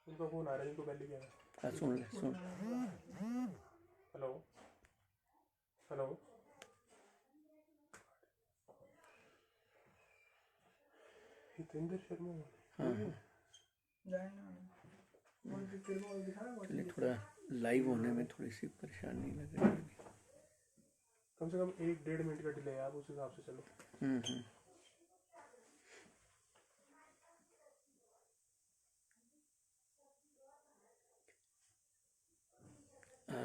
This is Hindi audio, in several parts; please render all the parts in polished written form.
उनका फोन आ रहा है, जिनको पहले किया है। हाँ सुन ले सुन। Hello hello. हितेंद्र शर्मा। हाँ चलिए, थोड़ा लाइव होने में थोड़ी सी परेशानी लग रही है। कम से कम 1-1.5 मिनट का डिले है, आप उस हिसाब से चलो।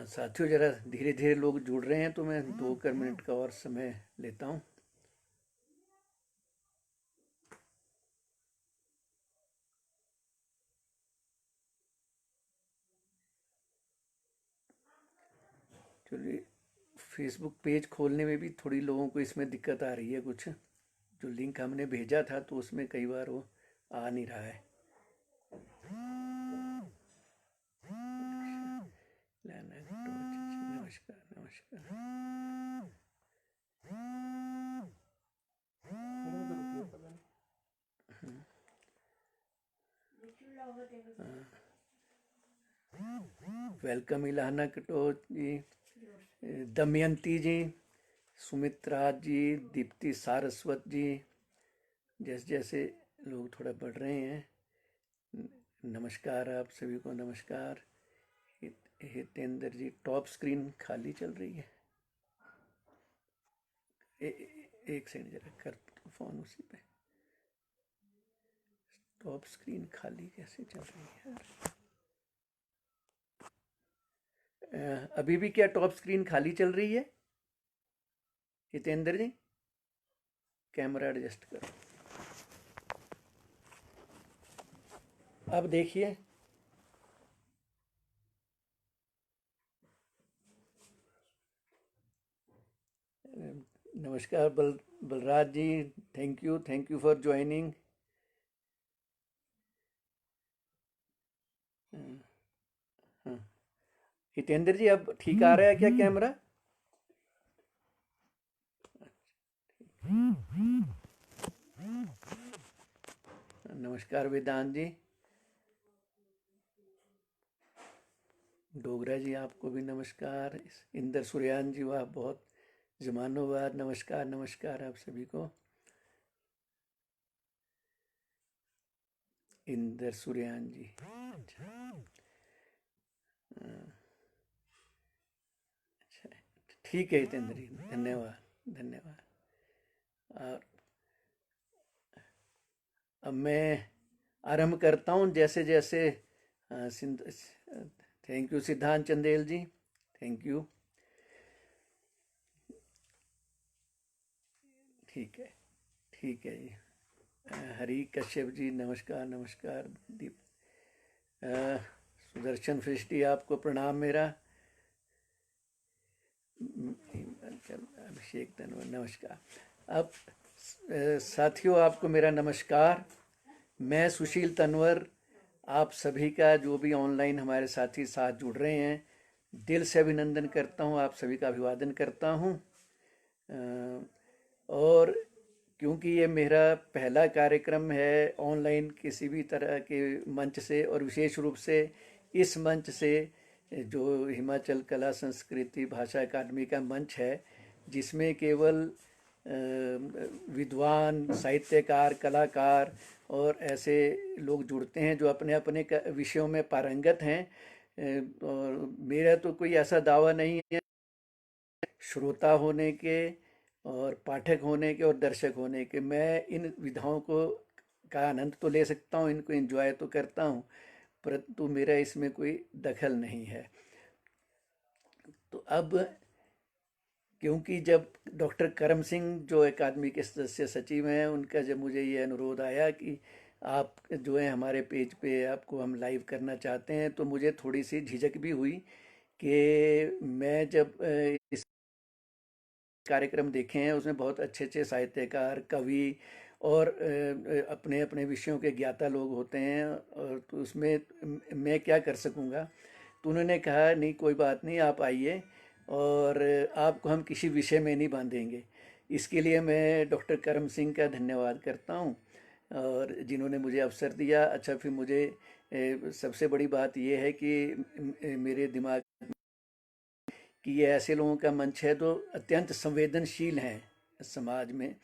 साथियों, ज़रा धीरे धीरे लोग जुड़ रहे हैं तो मैं 2 मिनट का और समय लेता हूँ। चलिए, फेसबुक पेज खोलने में भी थोड़ी लोगों को इसमें दिक्कत आ रही है कुछ। जो लिंक हमने भेजा था तो उसमें कई बार वो आ नहीं रहा है। नमस्कार नमस्कार। वेलकम इलाना कटोच जी, दमयंती जी, सुमित्रा जी, दीप्ति सारस्वत जी, जैसे जैसे लोग थोड़ा बढ़ रहे हैं। नमस्कार आप सभी को, नमस्कार। हितेंद्र जी, टॉप स्क्रीन खाली चल रही है। एक सेकंड जरा कर फोन उसी पे। टॉप स्क्रीन खाली कैसे चल रही है यार? अभी भी क्या टॉप स्क्रीन खाली चल रही है हितेंद्र जी? कैमरा एडजस्ट करो। अब देखिए, नमस्कार Balraj ji, thank you for joining. Hitendra ji, अब ठीक आ रहा है क्या कैमरा? नमस्कार वेदांत जी, डोगरा जी आपको भी नमस्कार। इंदर सुरयान जी, वाह बहुत जमानों बाद, नमस्कार नमस्कार आप सभी को। इंदर सुरयान जी, अच्छा ठीक है हितेंद्र जी, धन्यवाद धन्यवाद। और अब मैं आरंभ करता हूँ जैसे जैसे। थैंक यू सिद्धांत चंदेल जी, थैंक यू। ठीक है जी। हरी कश्यप जी, नमस्कार नमस्कार। दीप सुदर्शन सृष्टि, आपको प्रणाम मेरा। अभिषेक तनवर, नमस्कार। अब साथियों, आपको मेरा नमस्कार। मैं सुशील तनवर आप सभी का, जो भी ऑनलाइन हमारे साथी साथ जुड़ रहे हैं, दिल से अभिनंदन करता हूं, आप सभी का अभिवादन करता हूं। और क्योंकि ये मेरा पहला कार्यक्रम है ऑनलाइन किसी भी तरह के मंच से, और विशेष रूप से इस मंच से जो हिमाचल कला संस्कृति भाषा अकादमी का मंच है, जिसमें केवल विद्वान, साहित्यकार, कलाकार और ऐसे लोग जुड़ते हैं जो अपने अपने विषयों में पारंगत हैं। और मेरा तो कोई ऐसा दावा नहीं है श्रोता होने के और पाठक होने के और दर्शक होने के। मैं इन विधाओं को का आनंद तो ले सकता हूँ, इनको एंजॉय तो करता हूँ, परंतु मेरा इसमें कोई दखल नहीं है। तो अब क्योंकि जब डॉक्टर करम सिंह जो अकादमी के सदस्य सचिव हैं, उनका जब मुझे ये अनुरोध आया कि आप जो है हमारे पेज पे आपको हम लाइव करना चाहते हैं, तो मुझे थोड़ी सी झिझक भी हुई कि मैं जब इस कार्यक्रम देखे हैं उसमें बहुत अच्छे अच्छे साहित्यकार, कवि और अपने अपने विषयों के ज्ञाता लोग होते हैं, और तो उसमें मैं क्या कर सकूँगा। तो उन्होंने कहा नहीं कोई बात नहीं, आप आइए और आपको हम किसी विषय में नहीं बांधेंगे। इसके लिए मैं डॉक्टर करम सिंह का धन्यवाद करता हूँ, और जिन्होंने मुझे अवसर दिया। अच्छा, फिर मुझे सबसे बड़ी बात ये है कि मेरे दिमाग कि ये ऐसे लोगों का मंच है जो अत्यंत संवेदनशील हैं समाज में,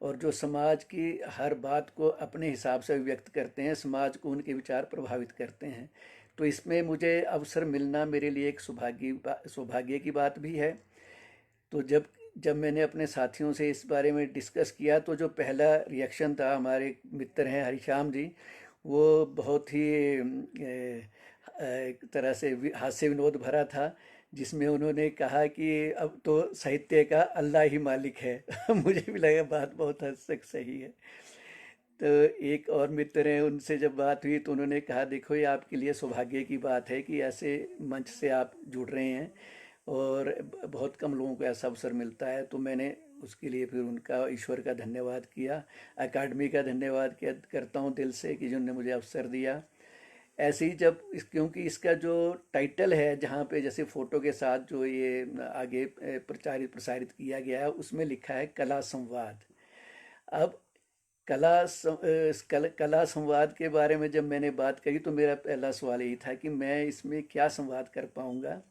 और जो समाज की हर बात को अपने हिसाब से व्यक्त करते हैं, समाज को उनके विचार प्रभावित करते हैं। तो इसमें मुझे अवसर मिलना मेरे लिए एक सौभाग्य की बात भी है। तो जब जब मैंने अपने साथियों से इस बारे में डिस्कस किया, तो जो पहला रिएक्शन था, हमारे मित्र हैं हरिश्याम जी, वो बहुत ही एक तरह से हास्य विनोद भरा था, जिसमें उन्होंने कहा कि अब तो साहित्य का अल्लाह ही मालिक है। मुझे भी लगा बात बहुत हद तक सही है। तो एक और मित्र हैं, उनसे जब बात हुई तो उन्होंने कहा, देखो ये आपके लिए सौभाग्य की बात है कि ऐसे मंच से आप जुड़ रहे हैं, और बहुत कम लोगों को ऐसा अवसर मिलता है। तो मैंने उसके लिए फिर उनका, ईश्वर का धन्यवाद किया, अकादमी का धन्यवाद करता हूँ दिल से कि जिन्होंने मुझे अवसर दिया। ऐसे ही क्योंकि इसका जो टाइटल है, जहाँ पे जैसे फ़ोटो के साथ जो ये आगे प्रसारित किया गया है, उसमें लिखा है कला संवाद। अब कला संवाद के बारे में जब मैंने बात करी, तो मेरा पहला सवाल यही था कि मैं इसमें क्या संवाद कर पाऊँगा।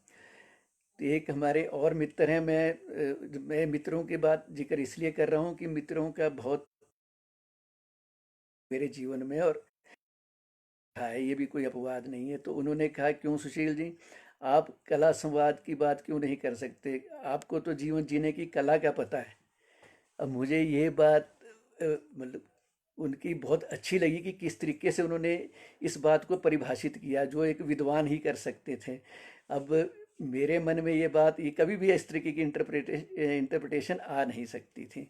तो एक हमारे और मित्र हैं, मैं मित्रों की बात जिक्र इसलिए कर रहा हूँ कि मित्रों का बहुत मेरे जीवन में और है, ये भी कोई अपवाद नहीं है। तो उन्होंने कहा, क्यों सुशील जी, आप कला संवाद की बात क्यों नहीं कर सकते, आपको तो जीवन जीने की कला का पता है। अब मुझे ये बात मतलब उनकी बहुत अच्छी लगी कि किस तरीके से उन्होंने इस बात को परिभाषित किया, जो एक विद्वान ही कर सकते थे। अब मेरे मन में ये बात, ये कभी भी इस तरीके की इंटरप्रिटेशन आ नहीं सकती थी।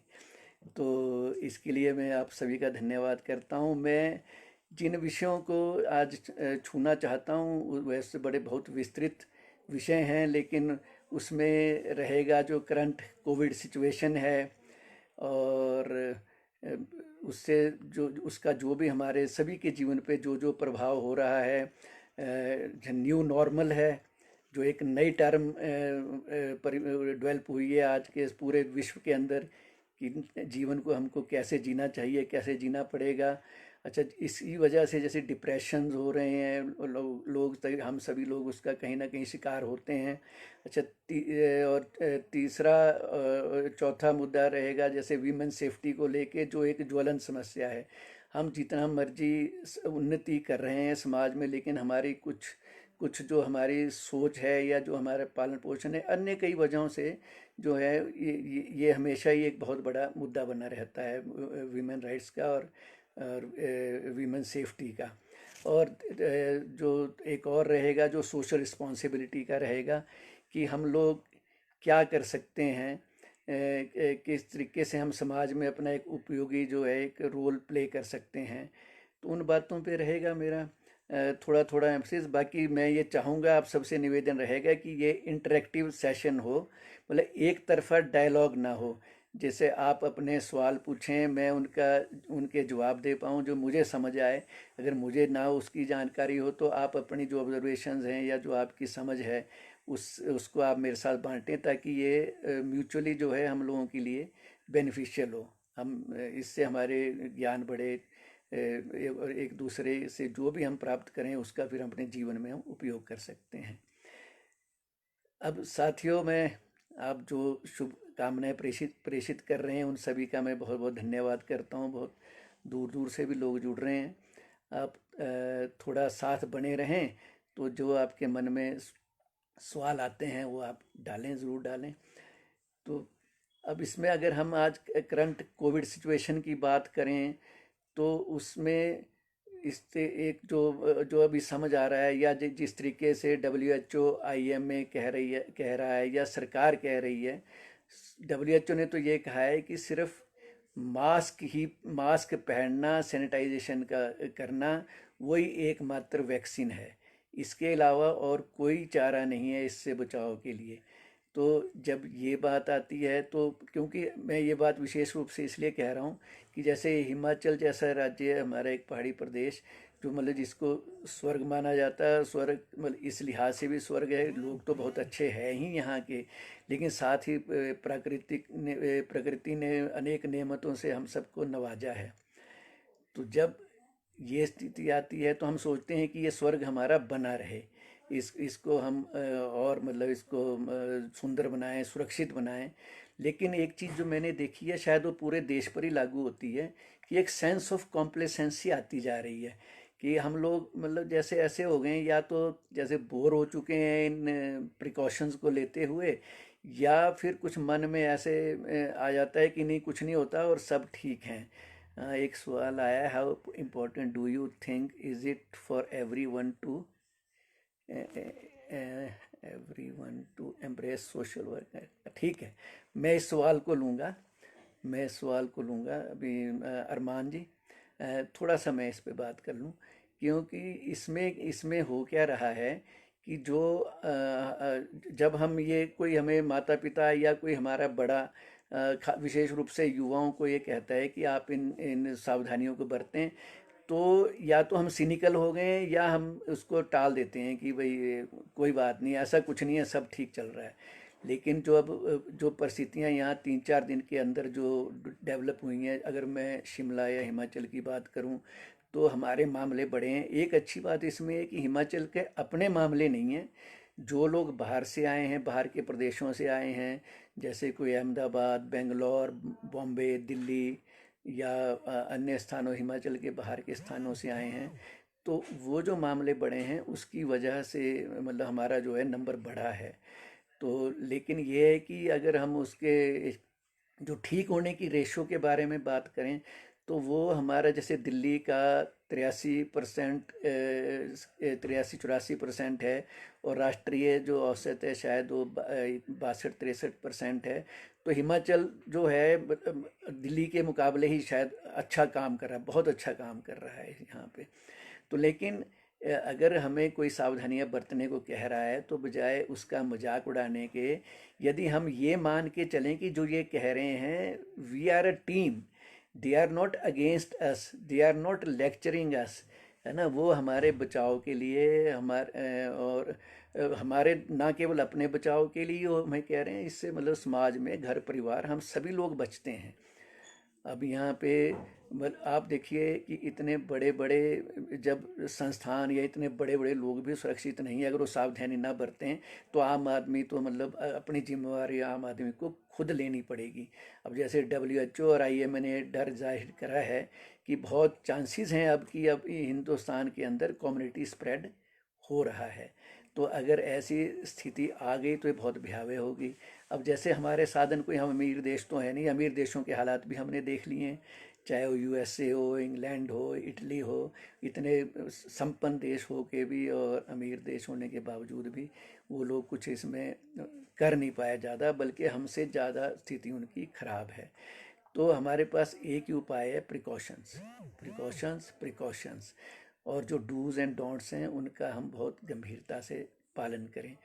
तो इसके लिए मैं आप सभी का धन्यवाद करता हूँ। मैं जिन विषयों को आज छूना चाहता हूँ, वैसे बड़े बहुत विस्तृत विषय हैं, लेकिन उसमें रहेगा जो करंट कोविड सिचुएशन है, और अ, उससे जो उसका जो भी हमारे सभी के जीवन पे जो जो प्रभाव हो रहा है, जो न्यू नॉर्मल है, जो एक नई टर्म डेवलप हुई है आज के इस पूरे विश्व के अंदर, कि जीवन को हमको कैसे जीना चाहिए, कैसे जीना पड़ेगा। अच्छा, इसी वजह से जैसे डिप्रेशन हो रहे हैं हम सभी लोग उसका कहीं ना कहीं शिकार होते हैं। अच्छा, और तीसरा चौथा मुद्दा रहेगा जैसे वीमेन सेफ्टी को लेके, जो एक ज्वलन समस्या है। हम जितना मर्जी उन्नति कर रहे हैं समाज में, लेकिन हमारी कुछ कुछ जो हमारी सोच है, या जो हमारा पालन पोषण है, अन्य कई वजहों से जो है, ये हमेशा ही एक बहुत बड़ा मुद्दा बना रहता है, वीमेन राइट्स का और वीमेन सेफ्टी का। और जो एक और रहेगा, जो सोशल रिस्पॉन्सिबिलिटी का रहेगा, कि हम लोग क्या कर सकते हैं, किस तरीके से हम समाज में अपना एक उपयोगी जो है एक रोल प्ले कर सकते हैं। तो उन बातों पे रहेगा मेरा थोड़ा थोड़ा एम्फसिस। बाकी मैं ये चाहूँगा, आप सबसे निवेदन रहेगा कि ये इंटरेक्टिव सेशन हो, मतलब एक तरफा डायलॉग ना हो। जैसे आप अपने सवाल पूछें, मैं उनके जवाब दे पाऊँ जो मुझे समझ आए। अगर मुझे ना उसकी जानकारी हो, तो आप अपनी जो ऑब्जर्वेशंस हैं या जो आपकी समझ है, उसको आप मेरे साथ बांटें, ताकि ये म्यूचुअली जो है हम लोगों के लिए बेनिफिशियल हो। हम इससे हमारे ज्ञान बढ़े, और एक दूसरे से जो भी हम प्राप्त करें उसका फिर हम अपने जीवन में हम उपयोग कर सकते हैं। अब साथियों, मैं आप जो शुभ कामनाएं प्रेषित प्रेषित कर रहे हैं, उन सभी का मैं बहुत बहुत धन्यवाद करता हूं। बहुत दूर दूर से भी लोग जुड़ रहे हैं। आप थोड़ा साथ बने रहें, तो जो आपके मन में सवाल आते हैं वो आप डालें, ज़रूर डालें। तो अब इसमें अगर हम आज करंट कोविड सिचुएशन की बात करें, तो उसमें इससे एक जो जो अभी समझ आ रहा है, या जिस तरीके से WHO IMA कह रहा है, या सरकार कह रही है। WHO ने तो ये कहा है कि सिर्फ मास्क पहनना, सैनिटाइजेशन का करना, वही एकमात्र वैक्सीन है। इसके अलावा और कोई चारा नहीं है इससे बचाव के लिए। तो जब ये बात आती है, तो क्योंकि मैं ये बात विशेष रूप से इसलिए कह रहा हूँ कि जैसे हिमाचल जैसा राज्य है हमारा, एक पहाड़ी प्रदेश, जो मतलब जिसको स्वर्ग माना जाता है, स्वर्ग मतलब इस लिहाज से भी स्वर्ग है, लोग तो बहुत अच्छे हैं ही यहाँ के, लेकिन साथ ही प्रकृति ने अनेक नेमतों से हम सबको नवाजा है। तो जब ये स्थिति आती है तो हम सोचते हैं कि ये स्वर्ग हमारा बना रहे, इसको हम और मतलब इसको सुंदर बनाएं, सुरक्षित बनाएं। लेकिन एक चीज़ जो मैंने देखी है, शायद वो पूरे देश पर ही लागू होती है, कि एक सेंस ऑफ कॉम्प्लेसेंसी आती जा रही है, कि हम लोग मतलब जैसे ऐसे हो गए हैं, या तो जैसे बोर हो चुके हैं इन प्रिकॉशंस को लेते हुए, या फिर कुछ मन में ऐसे आ जाता है कि नहीं कुछ नहीं होता और सब ठीक हैं। एक सवाल आया है, how important do you think is it for every one two embrace social work. ठीक है, मैं इस सवाल को लूँगा, मैं इस सवाल को लूँगा अभी। अरमान जी, थोड़ा सा मैं इस पे बात कर लूँ, क्योंकि इसमें इसमें हो क्या रहा है कि जो जब हम ये कोई हमें माता पिता या कोई हमारा बड़ा विशेष रूप से युवाओं को ये कहता है कि आप इन इन सावधानियों को बरतें, तो या तो हम सिनिकल हो गए हैं या हम उसको टाल देते हैं कि भाई कोई बात नहीं, ऐसा कुछ नहीं है, सब ठीक चल रहा है। लेकिन जो अब जो परिस्थितियां यहाँ 3-4 दिन के अंदर जो डेवलप हुई हैं, अगर मैं शिमला या हिमाचल की बात करूँ, तो हमारे मामले बड़े हैं। एक अच्छी बात इसमें है कि हिमाचल के अपने मामले नहीं हैं, जो लोग बाहर से आए हैं, बाहर के प्रदेशों से आए हैं, जैसे कोई अहमदाबाद, बेंगलोर, बॉम्बे, दिल्ली या अन्य स्थानों, हिमाचल के बाहर के स्थानों से आए हैं, तो वो जो मामले बढ़े हैं उसकी वजह से मतलब हमारा जो है नंबर बढ़ा है। तो लेकिन ये है कि अगर हम उसके जो ठीक होने की रेशो के बारे में बात करें, तो वो हमारा जैसे दिल्ली का 83%, 83-84% है, और राष्ट्रीय जो औसत है शायद वो 62-63% है। तो हिमाचल जो है दिल्ली के मुकाबले ही शायद अच्छा काम कर रहा है, बहुत अच्छा काम कर रहा है यहाँ पे। तो लेकिन अगर हमें कोई सावधानियां बरतने को कह रहा है, तो बजाय उसका मजाक उड़ाने के, यदि हम ये मान के चलें कि जो ये कह रहे हैं, we are a team, they are not against us, they are not lecturing us, है ना, वो हमारे बचाव के लिए, और हमारे ना केवल अपने बचाव के लिए वो हमें कह रहे हैं, इससे मतलब समाज में, घर परिवार, हम सभी लोग बचते हैं। अब यहाँ पे आप देखिए कि इतने बड़े बड़े जब संस्थान या इतने बड़े बड़े लोग भी सुरक्षित नहीं है, अगर वो सावधानी ना बरतें, तो आम आदमी तो मतलब अपनी जिम्मेवारी आम आदमी को खुद लेनी पड़ेगी। अब जैसे WHO और IMA ने डर जाहिर करा है कि बहुत चांसेस हैं अब कि अब हिंदुस्तान के अंदर कम्युनिटी स्प्रेड हो रहा है। तो अगर ऐसी स्थिति आ गई तो ये बहुत भयावह होगी। अब जैसे हमारे साधन, कोई हम अमीर देश तो है नहीं, अमीर देशों के हालात भी हमने देख लिए हैं, चाहे वो USA हो, इंग्लैंड हो, इटली हो, इतने संपन्न देश हो के भी और अमीर देश होने के बावजूद भी वो लोग कुछ इसमें कर नहीं पाए ज़्यादा, बल्कि हमसे ज़्यादा स्थिति उनकी खराब है। तो हमारे पास एक ही उपाय है, प्रिकॉशंस, प्रिकॉशंस, प्रिकॉशंस। और जो डूज़ एंड डोंट्स हैं उनका हम बहुत गंभीरता से पालन करें।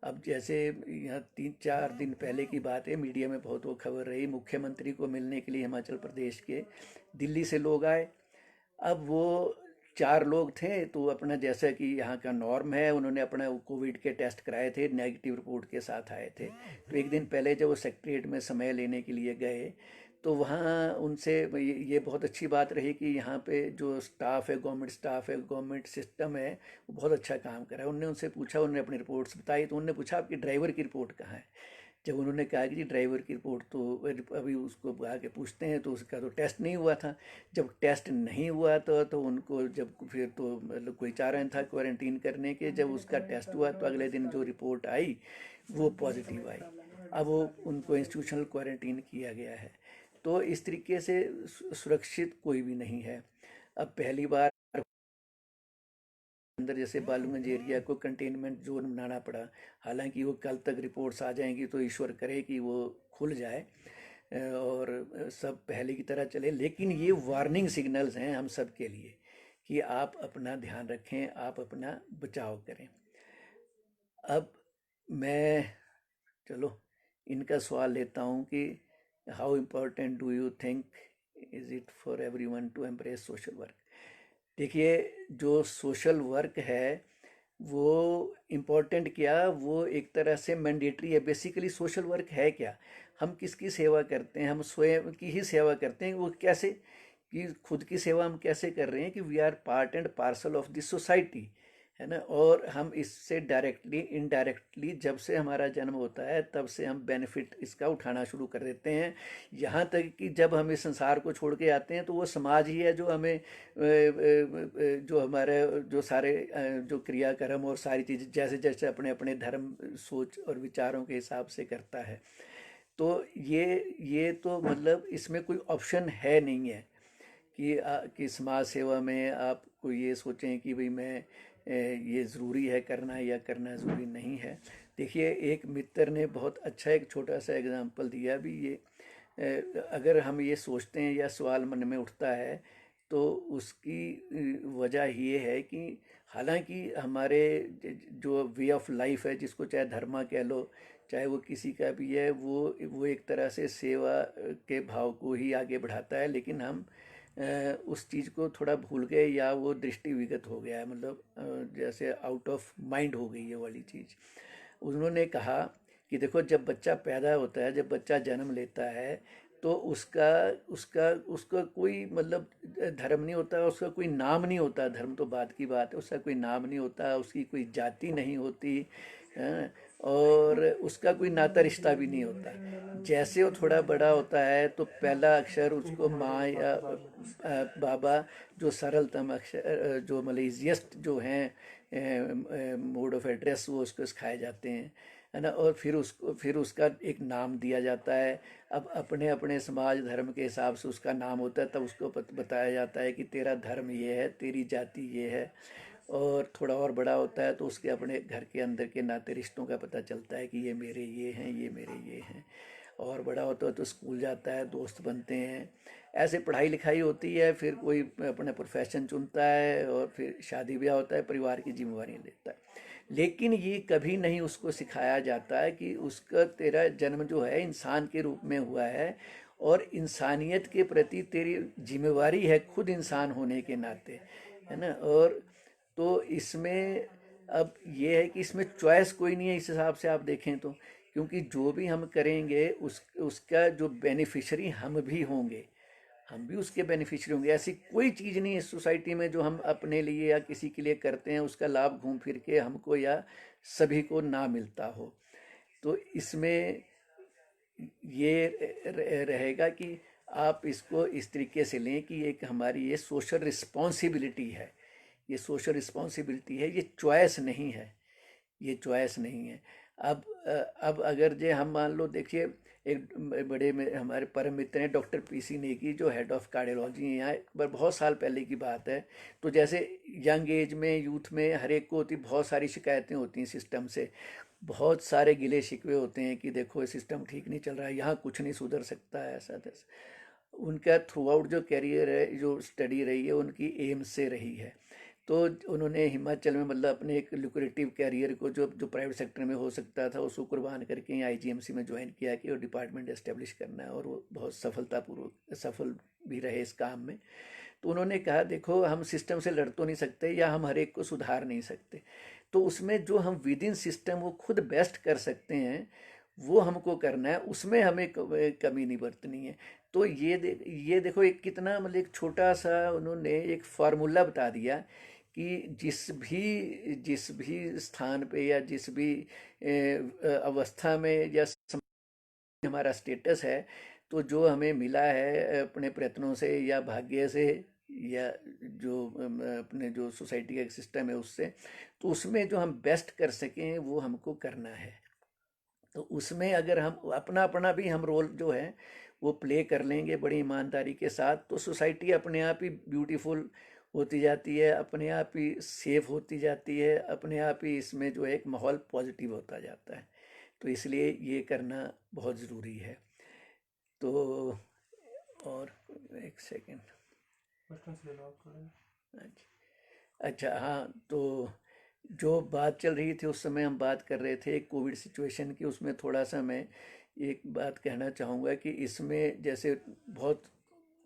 अब जैसे यहाँ 3-4 दिन पहले की बात है, मीडिया में बहुत वो खबर रही, मुख्यमंत्री को मिलने के लिए हिमाचल प्रदेश के दिल्ली से लोग आए। अब वो 4 लोग थे, तो अपना जैसा कि यहाँ का नॉर्म है, उन्होंने अपना कोविड के टेस्ट कराए थे, नेगेटिव रिपोर्ट के साथ आए थे। तो एक दिन पहले जब वो सेक्रेटरीट में समय लेने के लिए गए, तो वहाँ उनसे ये बहुत अच्छी बात रही कि यहाँ पे जो स्टाफ है, गवर्नमेंट स्टाफ है, गवर्नमेंट सिस्टम है, वो बहुत अच्छा काम कर रहा है। उन्होंने उनसे पूछा, उन्होंने अपनी रिपोर्ट्स बताई, तो उन्होंने पूछा आपकी ड्राइवर की रिपोर्ट कहाँ है। जब उन्होंने कहा कि जी ड्राइवर की रिपोर्ट तो अभी उसको आके पूछते हैं, तो उसका तो टेस्ट नहीं हुआ था। जब टेस्ट नहीं हुआ तो उनको जब फिर तो मतलब कोई चारा नहीं था क्वारंटीन करने के। जब उसका टेस्ट हुआ तो अगले दिन जो रिपोर्ट आई वो पॉजिटिव आई। अब वो उनको इंस्टीट्यूशनल क्वारंटीन किया गया है। तो इस तरीके से सुरक्षित कोई भी नहीं है। अब पहली बार अंदर जैसे बालूगंज एरिया को कंटेनमेंट जोन बनाना पड़ा, हालांकि वो कल तक रिपोर्ट्स आ जाएंगी, तो ईश्वर करे कि वो खुल जाए और सब पहले की तरह चले। लेकिन ये वार्निंग सिग्नल्स हैं हम सब के लिए कि आप अपना ध्यान रखें, आप अपना बचाव करें। अब मैं, चलो, इनका सवाल लेता हूँ कि how important do you think is it for everyone to embrace social work. देखिए, जो सोशल वर्क है वो इम्पोर्टेंट क्या, वो एक तरह से मैंडेटरी है। बेसिकली सोशल वर्क है क्या, हम किसकी सेवा करते हैं, हम स्वयं की ही सेवा करते हैं। वो कैसे, कि खुद की सेवा हम कैसे कर रहे हैं कि we are part and parcel of the society, है ना। और हम इससे डायरेक्टली इनडायरेक्टली जब से हमारा जन्म होता है तब से हम बेनिफिट इसका उठाना शुरू कर देते हैं। यहाँ तक कि जब हम इस संसार को छोड़ के आते हैं तो वो समाज ही है जो हमें जो हमारे जो सारे जो क्रियाकर्म और सारी चीज़ जैसे जैसे अपने अपने धर्म सोच और विचारों के हिसाब से करता है। तो ये तो मतलब इसमें कोई ऑप्शन है नहीं है कि समाज सेवा में आप कोई ये सोचें कि भाई मैं ये ज़रूरी है करना या करना ज़रूरी नहीं है। देखिए, एक मित्र ने बहुत अच्छा एक छोटा सा एग्जांपल दिया भी ये। अगर हम ये सोचते हैं या सवाल मन में उठता है तो उसकी वजह ये है कि हालांकि हमारे जो वे ऑफ लाइफ है, जिसको चाहे धर्मा कह लो चाहे वो किसी का भी है, वो एक तरह से सेवा के भाव को ही आगे बढ़ाता है, लेकिन हम उस चीज़ को थोड़ा भूल गए या वो दृष्टि विगत हो गया है, मतलब जैसे आउट ऑफ माइंड हो गई है वाली चीज़। उन्होंने कहा कि देखो, जब बच्चा पैदा होता है, जब बच्चा जन्म लेता है तो उसका उसका उसका कोई मतलब धर्म नहीं होता, उसका कोई नाम नहीं होता। धर्म तो बात की बात है, उसका कोई नाम नहीं होता, उसकी कोई जाति नहीं होती, हाँ, और उसका कोई नाता रिश्ता भी नहीं होता। जैसे वो थोड़ा बड़ा होता है तो पहला अक्षर उसको माँ या बाबा, जो सरलतम अक्षर जो मतलब ईजिएस्ट जो हैं मोड ऑफ एड्रेस, वो उसको सिखाए जाते हैं, है ना। और फिर उसका एक नाम दिया जाता है। अब अपने अपने समाज धर्म के हिसाब से उसका नाम होता है, तब उसको बताया जाता है कि तेरा धर्म ये है, तेरी जाति ये है। और थोड़ा और बड़ा होता है तो उसके अपने घर के अंदर के नाते रिश्तों का पता चलता है कि ये मेरे ये हैं, ये मेरे ये हैं। और बड़ा होता है तो स्कूल जाता है, दोस्त बनते हैं, ऐसे पढ़ाई लिखाई होती है, फिर कोई अपना प्रोफेशन चुनता है और फिर शादी ब्याह होता है, परिवार की जिम्मेवारियाँ लेता है। लेकिन ये कभी नहीं उसको सिखाया जाता है कि उसका तेरा जन्म जो है इंसान के रूप में हुआ है और इंसानियत के प्रति तेरी जिम्मेवारी है खुद इंसान होने के नाते, है ना। और तो इसमें अब ये है कि इसमें चॉइस कोई नहीं है इस हिसाब से आप देखें तो, क्योंकि जो भी हम करेंगे उसका जो बेनिफिशरी हम भी होंगे, हम भी उसके बेनिफिशरी होंगे। ऐसी कोई चीज़ नहीं है इस सोसाइटी में जो हम अपने लिए या किसी के लिए करते हैं उसका लाभ घूम फिर के हमको या सभी को ना मिलता हो। तो इसमें ये रहेगा कि आप इसको इस तरीके से लें कि एक हमारी ये सोशल रिस्पॉन्सिबिलिटी है, ये सोशल रिस्पॉन्सिबिलिटी है, ये चॉइस नहीं है, ये चॉइस नहीं है। अब अगर जे हम मान लो, देखिए, एक बड़े में हमारे परम मित्र हैं डॉक्टर पीसी नेगी, जो हेड ऑफ कार्डियोलॉजी हैं यहाँ, पर बहुत साल पहले की बात है। तो जैसे यंग एज में, यूथ में हर एक को होती, बहुत सारी शिकायतें होती हैं सिस्टम से, बहुत सारे गिले शिकवे होते हैं कि देखो ये सिस्टम ठीक नहीं चल रहा है, यहाँ कुछ नहीं सुधर सकता है, ऐसा तैसा। उनका थ्रू आउट जो करियर है, जो स्टडी रही है, उनकी एम्स से रही है। तो उन्होंने हिमाचल में मतलब अपने एक लुक्रेटिव कैरियर को, जो जो प्राइवेट सेक्टर में हो सकता था, उसको कुर्बान करके आईजीएमसी में ज्वाइन किया कि वो डिपार्टमेंट एस्टेब्लिश करना है, और वो बहुत सफलतापूर्वक सफल भी रहे इस काम में। तो उन्होंने कहा देखो, हम सिस्टम से लड़ तो नहीं सकते या हम हर एक को सुधार नहीं सकते, तो उसमें जो हम विद इन सिस्टम वो खुद बेस्ट कर सकते हैं वो हमको करना है, उसमें हमें कमी नहीं बरतनी है। तो ये देखो, एक कितना मतलब एक छोटा सा उन्होंने एक फार्मूला बता दिया कि जिस भी स्थान पे या जिस भी अवस्था में या हमारा स्टेटस है, तो जो हमें मिला है अपने प्रयत्नों से या भाग्य से या जो अपने जो सोसाइटी का एक सिस्टम है उससे, तो उसमें जो हम बेस्ट कर सकें वो हमको करना है। तो उसमें अगर हम अपना अपना भी हम रोल जो है वो प्ले कर लेंगे बड़ी ईमानदारी के साथ, तो सोसाइटी अपने आप ही ब्यूटीफुल होती जाती है, अपने आप ही सेफ होती जाती है, अपने आप ही इसमें जो है एक माहौल पॉजिटिव होता जाता है। तो इसलिए ये करना बहुत ज़रूरी है। तो और एक सेकंड। क्वेश्चन ले लो आप थोड़े। अच्छा अच्छा, हाँ, तो जो बात चल रही थी उस समय हम बात कर रहे थे कोविड सिचुएशन की, उसमें थोड़ा सा मैं एक बात कहना चाहूँगा कि इसमें जैसे बहुत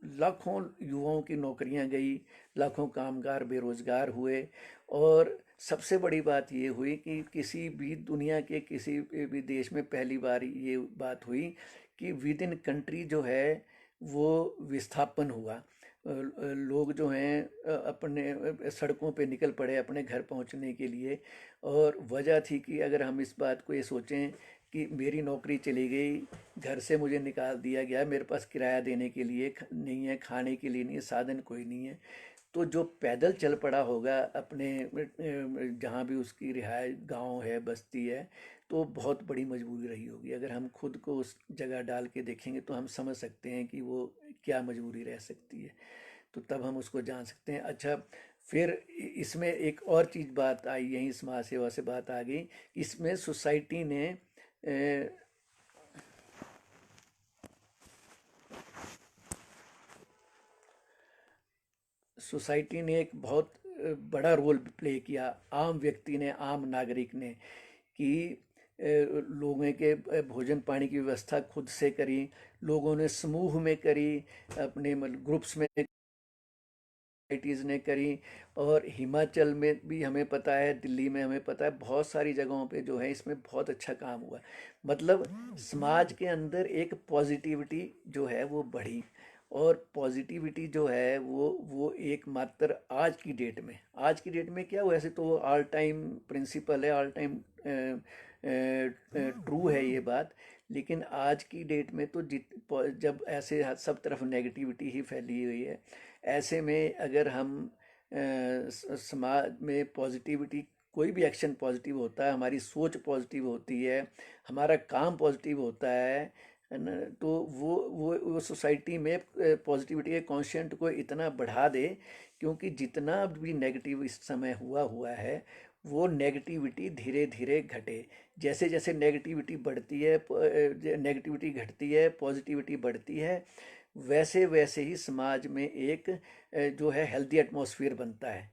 लाखों युवाओं की नौकरियां गई, लाखों कामगार बेरोजगार हुए, और सबसे बड़ी बात ये हुई कि किसी भी दुनिया के किसी भी देश में पहली बार ये बात हुई कि विद इन कंट्री जो है वो विस्थापन हुआ। लोग जो हैं अपने सड़कों पे निकल पड़े अपने घर पहुंचने के लिए। और वजह थी कि अगर हम इस बात को ये सोचें कि मेरी नौकरी चली गई, घर से मुझे निकाल दिया गया, मेरे पास किराया देने के लिए नहीं है, खाने के लिए नहीं है, साधन कोई नहीं है, तो जो पैदल चल पड़ा होगा अपने जहाँ भी उसकी रिहाय गांव है, बस्ती है, तो बहुत बड़ी मजबूरी रही होगी। अगर हम खुद को उस जगह डाल के देखेंगे तो हम समझ सकते हैं कि वो क्या मजबूरी रह सकती है, तो तब हम उसको जान सकते हैं। अच्छा, फिर इसमें एक और चीज़ बात आई, यहीं समाज सेवा से बात आ गई। इसमें सोसाइटी ने सोसाइटी ने एक बहुत बड़ा रोल प्ले किया, आम व्यक्ति ने, आम नागरिक ने, कि लोगों के भोजन पानी की व्यवस्था खुद से करी, लोगों ने समूह में करी, अपने मतलब ग्रुप्स में सोसाइटीज़ ने करी। और हिमाचल में भी हमें पता है, दिल्ली में हमें पता है, बहुत सारी जगहों पे जो है इसमें बहुत अच्छा काम हुआ। मतलब समाज के अंदर एक पॉजिटिविटी जो है वो बढ़ी। और पॉजिटिविटी जो है वो एकमात्र आज की डेट में क्या हुआ, ऐसे तो ऑल टाइम प्रिंसिपल है, ऑल टाइम ट्रू है ये बात। लेकिन आज की डेट में तो जब ऐसे सब तरफ नेगेटिविटी ही फैली हुई है, ऐसे में अगर हम समाज में पॉजिटिविटी, कोई भी एक्शन पॉजिटिव होता है, हमारी सोच पॉजिटिव होती है, हमारा काम पॉजिटिव होता है ना, तो वो सोसाइटी में पॉजिटिविटी के कॉन्सेंट को इतना बढ़ा दे। क्योंकि जितना भी नेगेटिव इस समय हुआ है, वो नेगेटिविटी धीरे धीरे घटे। जैसे जैसे नेगेटिविटी बढ़ती है, नेगेटिविटी घटती है, पॉजिटिविटी बढ़ती है, वैसे वैसे ही समाज में एक जो है हेल्दी एटमॉस्फेयर बनता है।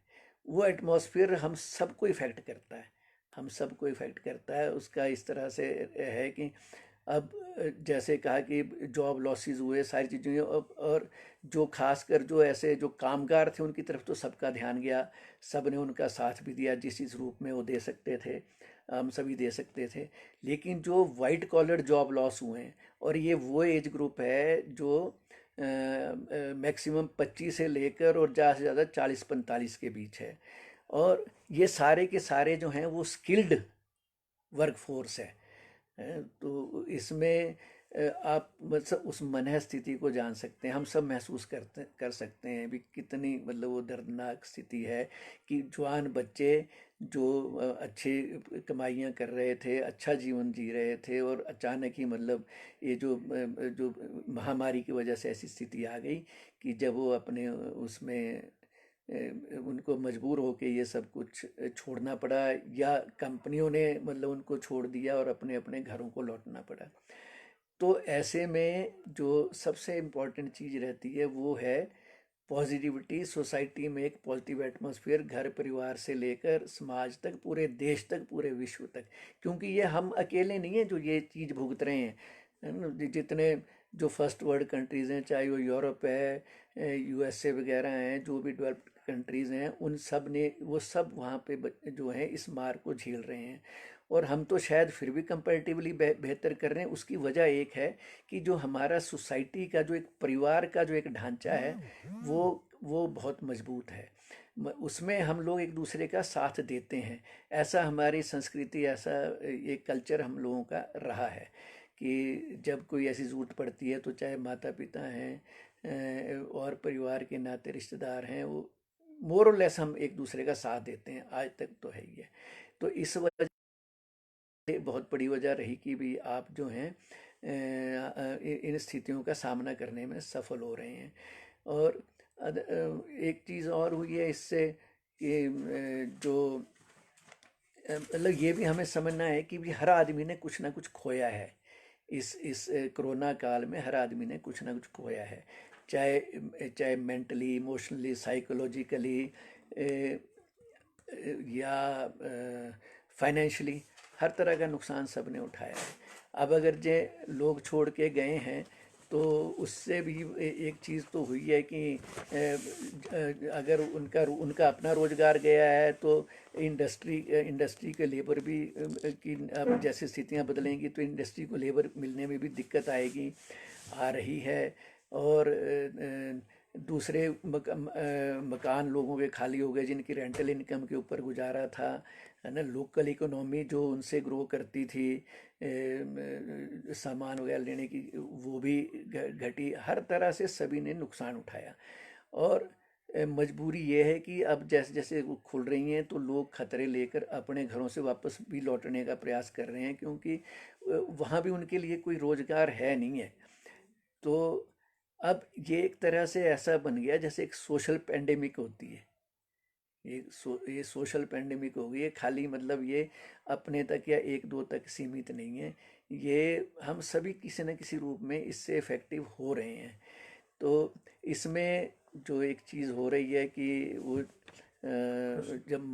वो एटमॉस्फेयर हम सबको इफ़ेक्ट करता है, हम सबको इफ़ेक्ट करता है। उसका इस तरह से है कि अब जैसे कहा कि जॉब लॉसेस हुए, सारी चीज़ें हुई, और जो खासकर जो ऐसे जो कामगार थे उनकी तरफ तो सबका ध्यान गया, सब ने उनका साथ भी दिया जिस जिस रूप में वो दे सकते थे, हम सभी दे सकते थे। लेकिन जो वाइट कॉलर जॉब लॉस हुए हैं, और ये वो एज ग्रुप है जो मैक्सिमम 25 से लेकर और ज़्यादा से ज़्यादा 40-45 के बीच है। और ये सारे के सारे जो हैं वो स्किल्ड वर्क फोर्स है। तो इसमें आप मतलब उस मनः स्थिति को जान सकते हैं, हम सब महसूस कर सकते हैं भी कितनी मतलब वो दर्दनाक स्थिति है कि जवान बच्चे जो अच्छे कमाइयाँ कर रहे थे, अच्छा जीवन जी रहे थे, और अचानक ही मतलब ये जो महामारी की वजह से ऐसी स्थिति आ गई कि जब वो अपने उसमें उनको मजबूर होके ये सब कुछ छोड़ना पड़ा, या कंपनियों ने मतलब उनको छोड़ दिया और अपने अपने घरों को लौटना पड़ा। तो ऐसे में जो सबसे इम्पोर्टेंट चीज़ रहती है वो है पॉजिटिविटी। सोसाइटी में एक पॉजिटिव एटमॉस्फेयर, घर परिवार से लेकर समाज तक, पूरे देश तक, पूरे विश्व तक। क्योंकि ये हम अकेले नहीं हैं जो ये चीज़ भुगत रहे हैं, है ना। जितने जो फर्स्ट वर्ल्ड कंट्रीज़ हैं, चाहे वो यूरोप है, यूएसए वगैरह हैं, जो भी डेवलप्ड कंट्रीज़ हैं, उन सब ने, वो सब वहाँ पे जो हैं इस मार को झेल रहे हैं। और हम तो शायद फिर भी कंपैरेटिवली बेहतर कर रहे हैं। उसकी वजह एक है कि जो हमारा सोसाइटी का जो एक परिवार का जो एक ढांचा है, वो बहुत मजबूत है। उसमें हम लोग एक दूसरे का साथ देते हैं। ऐसा हमारी संस्कृति, ऐसा एक कल्चर हम लोगों का रहा है कि जब कोई ऐसी ज़रूरत पड़ती है तो चाहे माता पिता हैं और परिवार के नाते रिश्तेदार हैं, वो मोर और लेस हम एक दूसरे का साथ देते हैं, आज तक तो है ही है। तो इस वजह से बहुत बड़ी वजह रही कि भी आप जो हैं इन स्थितियों का सामना करने में सफल हो रहे हैं। और एक चीज़ और हुई है इससे कि जो मतलब ये भी हमें समझना है कि भी हर आदमी ने कुछ ना कुछ खोया है। इस कोरोना काल में हर आदमी ने कुछ ना कुछ खोया है, चाहे चाहे मेंटली, इमोशनली, साइकोलॉजिकली, या फाइनेंशियली, हर तरह का नुकसान सब ने उठाया है। अब अगर जे लोग छोड़ के गए हैं तो उससे भी एक चीज़ तो हुई है कि अगर उनका उनका अपना रोज़गार गया है तो इंडस्ट्री के लेबर भी की अब जैसे स्थितियां बदलेंगी तो इंडस्ट्री को लेबर मिलने में भी दिक्कत आएगी, आ रही है। और दूसरे मकान लोगों के खाली हो गए जिनकी रेंटल इनकम के ऊपर गुजारा था, है ना। लोकल इकोनॉमी जो उनसे ग्रो करती थी, सामान वगैरह लेने की, वो भी घटी। हर तरह से सभी ने नुकसान उठाया। और मजबूरी ये है कि अब जैसे जैसे वो खुल रही हैं तो लोग खतरे लेकर अपने घरों से वापस भी लौटने का प्रयास कर रहे हैं, क्योंकि वहाँ भी उनके लिए कोई रोज़गार है नहीं है। तो अब ये एक तरह से ऐसा बन गया जैसे एक सोशल पेंडेमिक होती है। ये सोशल पेंडेमिक हो गई है। खाली मतलब ये अपने तक या एक दो तक सीमित नहीं है, ये हम सभी किसी न किसी रूप में इससे इफ़ेक्टिव हो रहे हैं। तो इसमें जो एक चीज़ हो रही है कि वो जब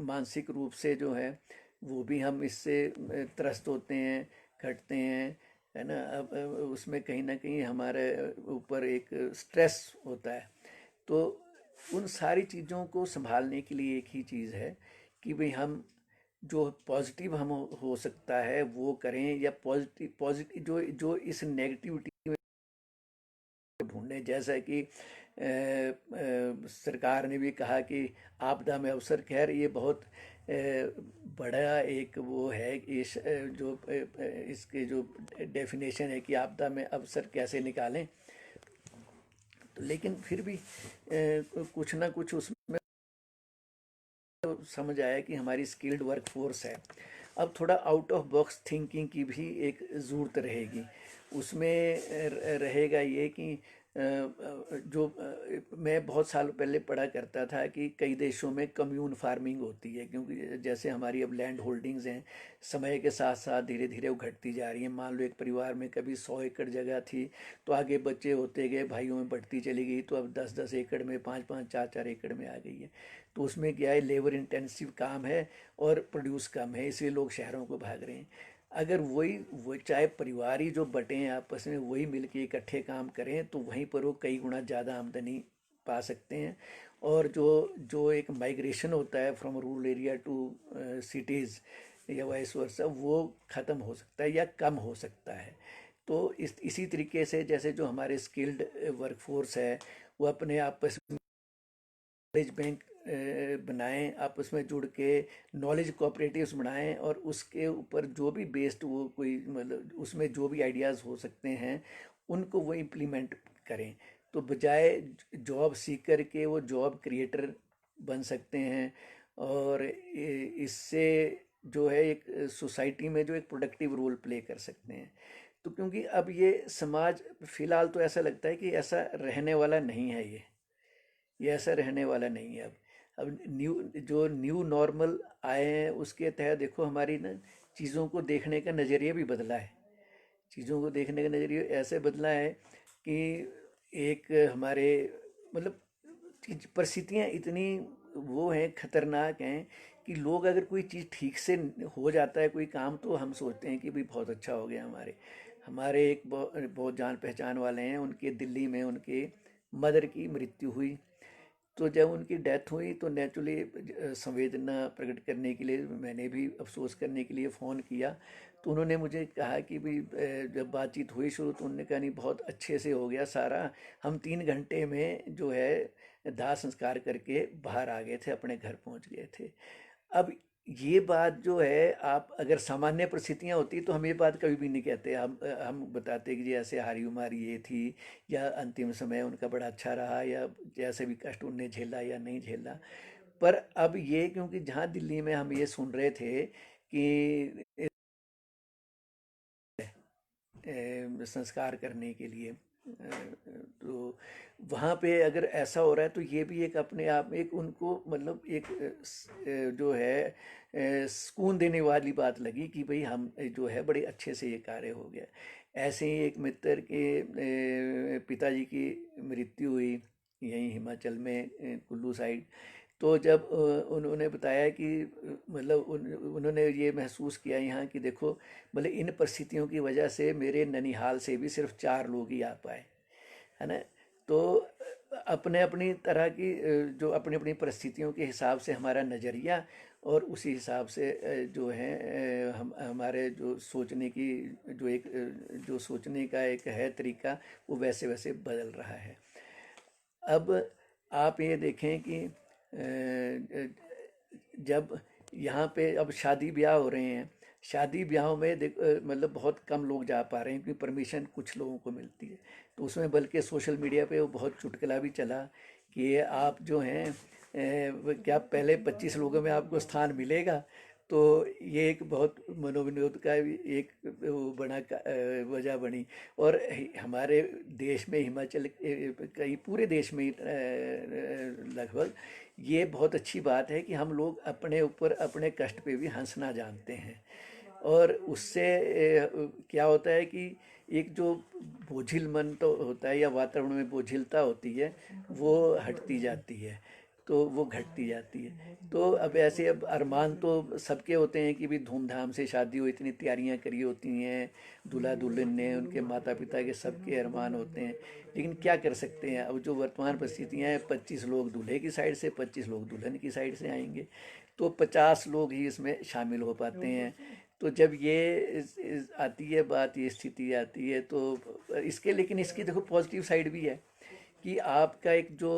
मानसिक रूप से जो है वो भी हम इससे त्रस्त होते हैं, घटते हैं, है ना। अब उसमें कहीं ना कहीं हमारे ऊपर एक स्ट्रेस होता है। तो उन सारी चीज़ों को संभालने के लिए एक ही चीज़ है कि भाई हम जो पॉजिटिव हम हो सकता है वो करें, या पॉजिटिव पॉजिटिव जो जो इस नेगेटिविटी में ढूंढें। जैसा कि सरकार ने भी कहा कि आपदा में अवसर, खैर ये बहुत बड़ा एक वो है कि इसके जो डेफिनेशन है कि आपदा में अवसर कैसे निकालें। तो लेकिन फिर भी कुछ ना कुछ उसमें तो समझ आया कि हमारी स्किल्ड वर्क फोर्स है। अब थोड़ा आउट ऑफ बॉक्स थिंकिंग की भी एक ज़रूरत रहेगी। उसमें रहेगा ये कि मैं बहुत साल पहले पढ़ा करता था कि कई देशों में कम्यून फार्मिंग होती है, क्योंकि जैसे हमारी अब लैंड होल्डिंग्स हैं, समय के साथ साथ धीरे धीरे वो घटती जा रही हैं। मान लो एक परिवार में कभी 100 एकड़ जगह थी, तो आगे बच्चे होते गए, भाइयों में बढ़ती चली गई, तो अब 10-10 एकड़ में, 5-5, 4-4 एकड़ में आ गई है। तो उसमें क्या है, लेबर इंटेंसिव काम है और प्रोड्यूस कम है, इसलिए लोग शहरों को भाग रहे हैं। अगर वही वो चाहे परिवार ही जो बटे हैं आपस में, वही मिलके इकट्ठे काम करें, तो वहीं पर वो कई गुना ज़्यादा आमदनी पा सकते हैं। और जो जो एक माइग्रेशन होता है from rural area to cities या वाइस वर्सा, वो ख़त्म हो सकता है या कम हो सकता है। तो इसी तरीके से जैसे जो हमारे स्किल्ड वर्कफोर्स है, वो अपने आपस नॉलेज बैंक बनाएं, आपस में जुड़ के नॉलेज कोऑपरेटिव्स बनाएं, और उसके ऊपर जो भी बेस्ड वो कोई मतलब उसमें जो भी आइडियाज़ हो सकते हैं उनको वो इम्प्लीमेंट करें। तो बजाय जॉब सीकर के वो जॉब क्रिएटर बन सकते हैं। और इससे जो है एक सोसाइटी में जो एक प्रोडक्टिव रोल प्ले कर सकते हैं। तो क्योंकि अब ये समाज फ़िलहाल तो ऐसा लगता है कि ऐसा रहने वाला नहीं है, ये ऐसा रहने वाला नहीं है। अब न्यू नॉर्मल आए हैं, उसके तहत देखो हमारी ना चीज़ों को देखने का नज़रिया भी बदला है। चीज़ों को देखने का नज़रिया ऐसे बदला है कि एक हमारे मतलब परिस्थितियाँ इतनी वो हैं, खतरनाक हैं कि लोग अगर कोई चीज़ ठीक से हो जाता है कोई काम, तो हम सोचते हैं कि भाई बहुत अच्छा हो गया। हमारे हमारे एक बहुत जान पहचान वाले हैं, उनके दिल्ली में उनके मदर की मृत्यु हुई। तो जब उनकी डेथ हुई तो नेचुरली संवेदना प्रकट करने के लिए मैंने भी अफसोस करने के लिए फ़ोन किया। तो उन्होंने मुझे कहा कि भाई जब बातचीत हुई शुरू, तो उन्होंने कहा नहीं बहुत अच्छे से हो गया सारा, हम 3 घंटे में जो है दाह संस्कार करके बाहर आ गए थे, अपने घर पहुंच गए थे। अब ये बात जो है, आप अगर सामान्य परिस्थितियाँ होती तो हम ये बात कभी भी नहीं कहते। हम बताते कि जी ऐसे हारी उमारी ये थी, या अंतिम समय उनका बड़ा अच्छा रहा, या जैसे भी कष्ट उनने झेला या नहीं झेला। पर अब ये क्योंकि जहाँ दिल्ली में हम ये सुन रहे थे कि संस्कार करने के लिए, तो वहाँ पे अगर ऐसा हो रहा है तो ये भी एक अपने आप में एक उनको मतलब एक जो है सुकून देने वाली बात लगी कि भाई हम जो है बड़े अच्छे से ये कार्य हो गया। ऐसे ही एक मित्र के पिताजी की मृत्यु हुई यहीं हिमाचल में, कुल्लू साइड। तो जब उन्होंने बताया कि मतलब उन्होंने ये महसूस किया यहाँ कि देखो, मतलब इन परिस्थितियों की वजह से मेरे ननिहाल से भी सिर्फ 4 लोग ही आ पाए, है ना। तो अपने अपनी तरह की जो अपनी अपनी परिस्थितियों के हिसाब से हमारा नज़रिया, और उसी हिसाब से जो है हम हमारे जो सोचने की जो एक जो सोचने का एक है तरीका, वो वैसे वैसे बदल रहा है। अब आप ये देखें कि जब यहाँ पे अब शादी ब्याह हो रहे हैं, शादी ब्याहों में मतलब बहुत कम लोग जा पा रहे हैं क्योंकि परमिशन कुछ लोगों को मिलती है। तो उसमें बल्कि सोशल मीडिया पे वो बहुत चुटकुला भी चला कि ये आप जो हैं क्या पहले 25 लोगों में आपको स्थान मिलेगा। तो ये एक बहुत मनोविनोद का भी एक वो वजह बनी। और हमारे देश में हिमाचल कई पूरे देश में लगभग ये बहुत अच्छी बात है कि हम लोग अपने ऊपर अपने कष्ट पे भी हंसना जानते हैं। और उससे क्या होता है कि एक जो बोझिल मन तो होता है या वातावरण में बोझिलता होती है वो हटती जाती है, तो वो घटती जाती है। तो अब ऐसे अब अरमान तो सबके होते हैं कि भी धूमधाम से शादी हो, इतनी तैयारियां करी होती हैं दूल्हा दुल्हन ने, उनके माता पिता के सबके अरमान होते हैं। लेकिन क्या कर सकते हैं, अब जो वर्तमान परिस्थितियां हैं 25 लोग दूल्हे की साइड से 25 लोग दुल्हन की साइड से आएंगे, तो 50 लोग ही इसमें शामिल हो पाते हैं। तो जब ये आती है बात, ये स्थिति आती है तो इसके, लेकिन इसकी देखो पॉजिटिव साइड भी है कि आपका एक जो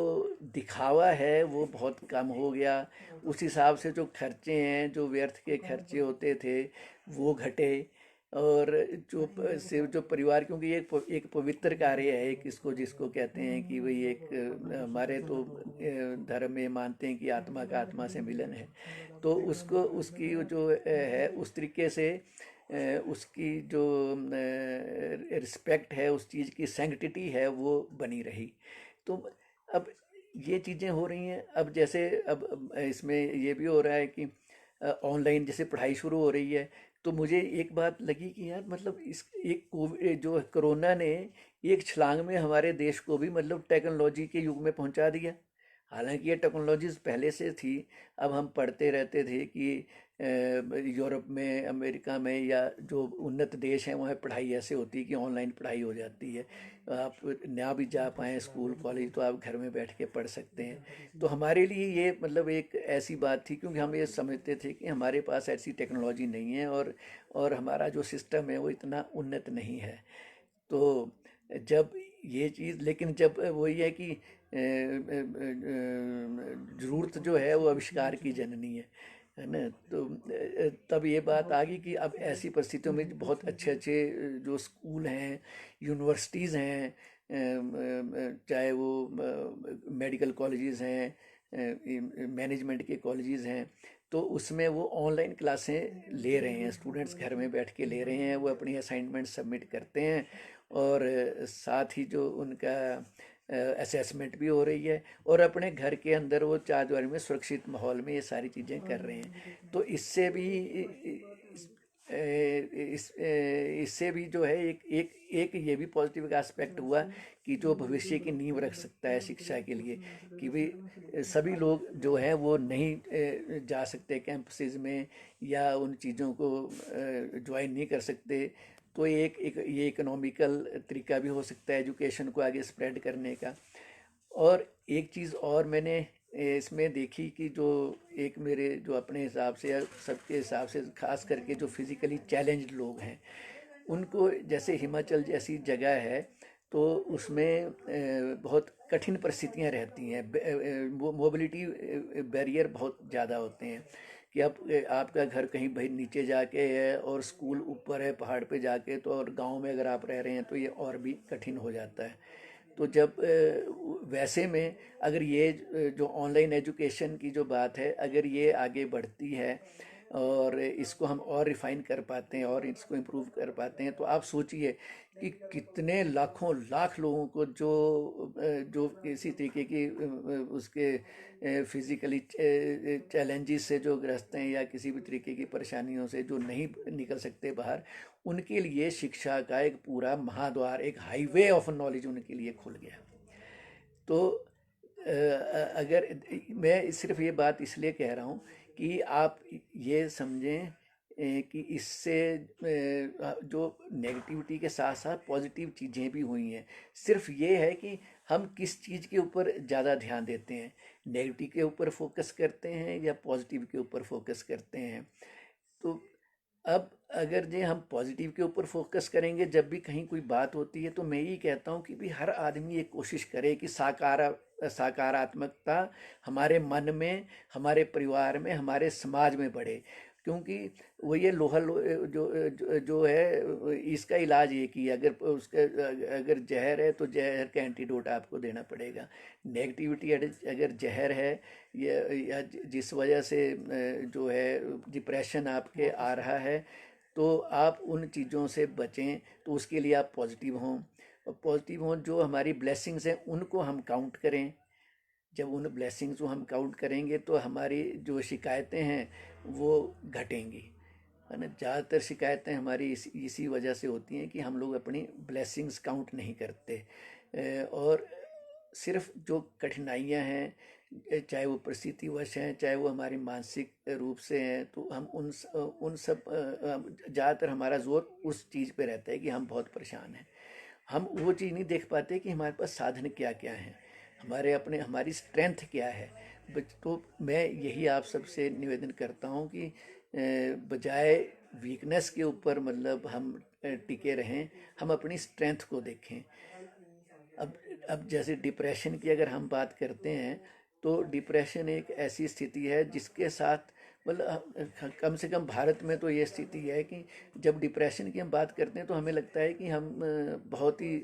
दिखावा है वो बहुत कम हो गया। उस हिसाब से जो खर्चे हैं, जो व्यर्थ के खर्चे होते थे वो घटे। और सिर्फ जो परिवार, क्योंकि ये एक पवित्र कार्य है, एक इसको जिसको कहते हैं कि भाई एक हमारे तो धर्म में मानते हैं कि आत्मा का आत्मा से मिलन है। तो उसको उसकी जो है उस तरीके से उसकी जो रिस्पेक्ट है, उस चीज़ की सैंक्टिटी है वो बनी रही। तो अब ये चीज़ें हो रही हैं। अब जैसे अब इसमें ये भी हो रहा है कि ऑनलाइन जैसे पढ़ाई शुरू हो रही है, तो मुझे एक बात लगी कि यार मतलब इस एक कोविड जो कोरोना ने एक छलांग में हमारे देश को भी मतलब टेक्नोलॉजी के युग में पहुंचा दिया। हालांकि ये टेक्नोलॉजीज पहले से थी। अब हम पढ़ते रहते थे कि यूरोप में, अमेरिका में या जो उन्नत देश हैं वहाँ पढ़ाई ऐसे होती है कि ऑनलाइन पढ़ाई हो जाती है। आप ना भी जा पाएँ स्कूल कॉलेज तो आप घर में बैठ के पढ़ सकते हैं। तो हमारे लिए ये मतलब एक ऐसी बात थी क्योंकि हम ये समझते थे कि हमारे पास ऐसी टेक्नोलॉजी नहीं है और हमारा जो सिस्टम है वो इतना उन्नत नहीं है। तो जब ये चीज़, लेकिन जब वही है कि ज़रूरत जो है वो आविष्कार की जननी है ना। तो तब ये बात आ गई कि अब ऐसी परिस्थितियों में बहुत अच्छे अच्छे जो स्कूल हैं, यूनिवर्सिटीज़ हैं, चाहे वो मेडिकल कॉलेजेस हैं, मैनेजमेंट के कॉलेजेस हैं, तो उसमें वो ऑनलाइन क्लासें ले रहे हैं, स्टूडेंट्स घर में बैठ के ले रहे हैं, वो अपनी असाइनमेंट सबमिट करते हैं। और साथ ही जो उनका असेसमेंट भी हो रही है, और अपने घर के अंदर वो चारदीवारी में सुरक्षित माहौल में ये सारी चीज़ें कर रहे हैं। तो इससे भी इससे भी जो है एक एक एक ये भी पॉजिटिव का एस्पेक्ट हुआ कि जो भविष्य की नींव रख सकता है शिक्षा के लिए, कि भाई सभी लोग जो हैं वो नहीं जा सकते कैंपसेस में या उन चीज़ों को ज्वाइन नहीं कर सकते। तो ये इकोनॉमिकल तरीका भी हो सकता है एजुकेशन को आगे स्प्रेड करने का। और एक चीज़ और मैंने इसमें देखी कि जो एक मेरे जो अपने हिसाब से या सबके हिसाब से खास करके जो फिज़िकली चैलेंज्ड लोग हैं, उनको जैसे हिमाचल जैसी जगह है तो उसमें बहुत कठिन परिस्थितियां रहती हैं, मोबिलिटी बैरियर बहुत ज़्यादा होते हैं कि अब आपका घर कहीं भाई नीचे जाके है और स्कूल ऊपर है पहाड़ पे जाके, तो और गांव में अगर आप रह रहे हैं तो ये और भी कठिन हो जाता है। तो जब वैसे में अगर ये जो ऑनलाइन एजुकेशन की जो बात है अगर ये आगे बढ़ती है और इसको हम और रिफ़ाइन कर पाते हैं और इसको इम्प्रूव कर पाते हैं, तो आप सोचिए कि कितने लाखों लाख लोगों को जो किसी तरीके की उसके फिज़िकली चैलेंजेस से जो ग्रस्त हैं या किसी भी तरीके की परेशानियों से जो नहीं निकल सकते बाहर, उनके लिए शिक्षा का एक पूरा महाद्वार, एक हाईवे ऑफ नॉलेज उनके लिए खुल गया। तो अगर मैं सिर्फ ये बात इसलिए कह रहा हूँ कि आप ये समझें कि इससे जो नेगेटिविटी के साथ साथ पॉजिटिव चीज़ें भी हुई हैं। सिर्फ ये है कि हम किस चीज़ के ऊपर ज़्यादा ध्यान देते हैं, नेगेटिव के ऊपर फोकस करते हैं या पॉजिटिव के ऊपर फोकस करते हैं। तो अब अगर जे हम पॉजिटिव के ऊपर फोकस करेंगे, जब भी कहीं कोई बात होती है तो मैं यही कहता हूँ कि भी हर आदमी ये कोशिश करे कि सकारात्मकता हमारे मन में, हमारे परिवार में, हमारे समाज में बढ़े। क्योंकि वो ये जो है, इसका इलाज एक ही है। अगर उसका अगर जहर है तो जहर का एंटीडोट आपको देना पड़ेगा। नेगेटिविटी अगर जहर है, या जिस वजह से जो है डिप्रेशन आपके आ रहा है, तो आप उन चीज़ों से बचें। तो उसके लिए आप पॉजिटिव हों, और पॉजिटिव हों, जो हमारी ब्लेसिंग्स हैं उनको हम काउंट करें। जब उन ब्लेसिंग्स को हम काउंट करेंगे तो हमारी जो शिकायतें हैं वो घटेंगी, है ना। ज़्यादातर शिकायतें हमारी इसी वजह से होती हैं कि हम लोग अपनी ब्लेसिंग्स काउंट नहीं करते। और सिर्फ जो कठिनाइयाँ हैं, चाहे वो परिस्थितिवश हैं, चाहे वो हमारी मानसिक रूप से हैं, तो हम उन सब ज़्यादातर हमारा जोर उस चीज़ पे रहता है कि हम बहुत परेशान हैं। हम वो चीज़ नहीं देख पाते कि हमारे पास साधन क्या क्या हैं, हमारी स्ट्रेंथ क्या है। तो मैं यही आप सबसे निवेदन करता हूँ कि बजाय वीकनेस के ऊपर मतलब हम टिके रहें, हम अपनी स्ट्रेंथ को देखें। अब अब जैसे डिप्रेशन की अगर हम बात करते हैं, तो डिप्रेशन एक ऐसी स्थिति है जिसके साथ मतलब कम से कम भारत में तो ये स्थिति है कि जब डिप्रेशन की हम बात करते हैं तो हमें लगता है कि हम बहुत ही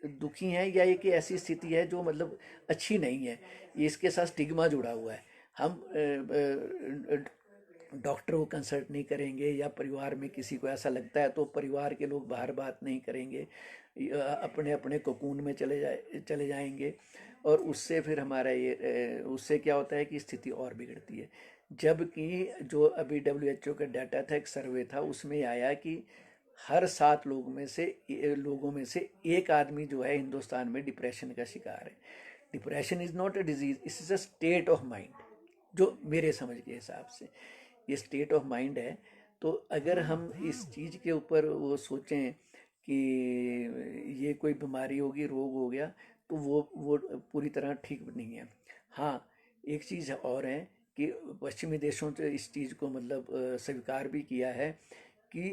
दुखी हैं, या एक ऐसी स्थिति है जो मतलब अच्छी नहीं है। ये इसके साथ स्टिग्मा जुड़ा हुआ है। हम डॉक्टर को कंसल्ट नहीं करेंगे, या परिवार में किसी को ऐसा लगता है तो परिवार के लोग बाहर बात नहीं करेंगे, अपने अपने कोकून में चले जाएंगे। और उससे फिर हमारा उससे क्या होता है कि स्थिति और बिगड़ती है। जबकि जो अभी WHO का डाटा था, एक सर्वे था, उसमें आया कि हर 7 लोगों में से एक आदमी जो है हिंदुस्तान में डिप्रेशन का शिकार है। Depression is not a disease, it's a state of mind. जो मेरे समझ के हिसाब से ये स्टेट ऑफ माइंड है। तो अगर हम इस चीज़ के ऊपर वो सोचें कि ये कोई बीमारी होगी, रोग हो गया, तो वो पूरी तरह ठीक नहीं है। हाँ, एक चीज़ और है कि पश्चिमी देशों से इस चीज़ को मतलब स्वीकार भी किया है कि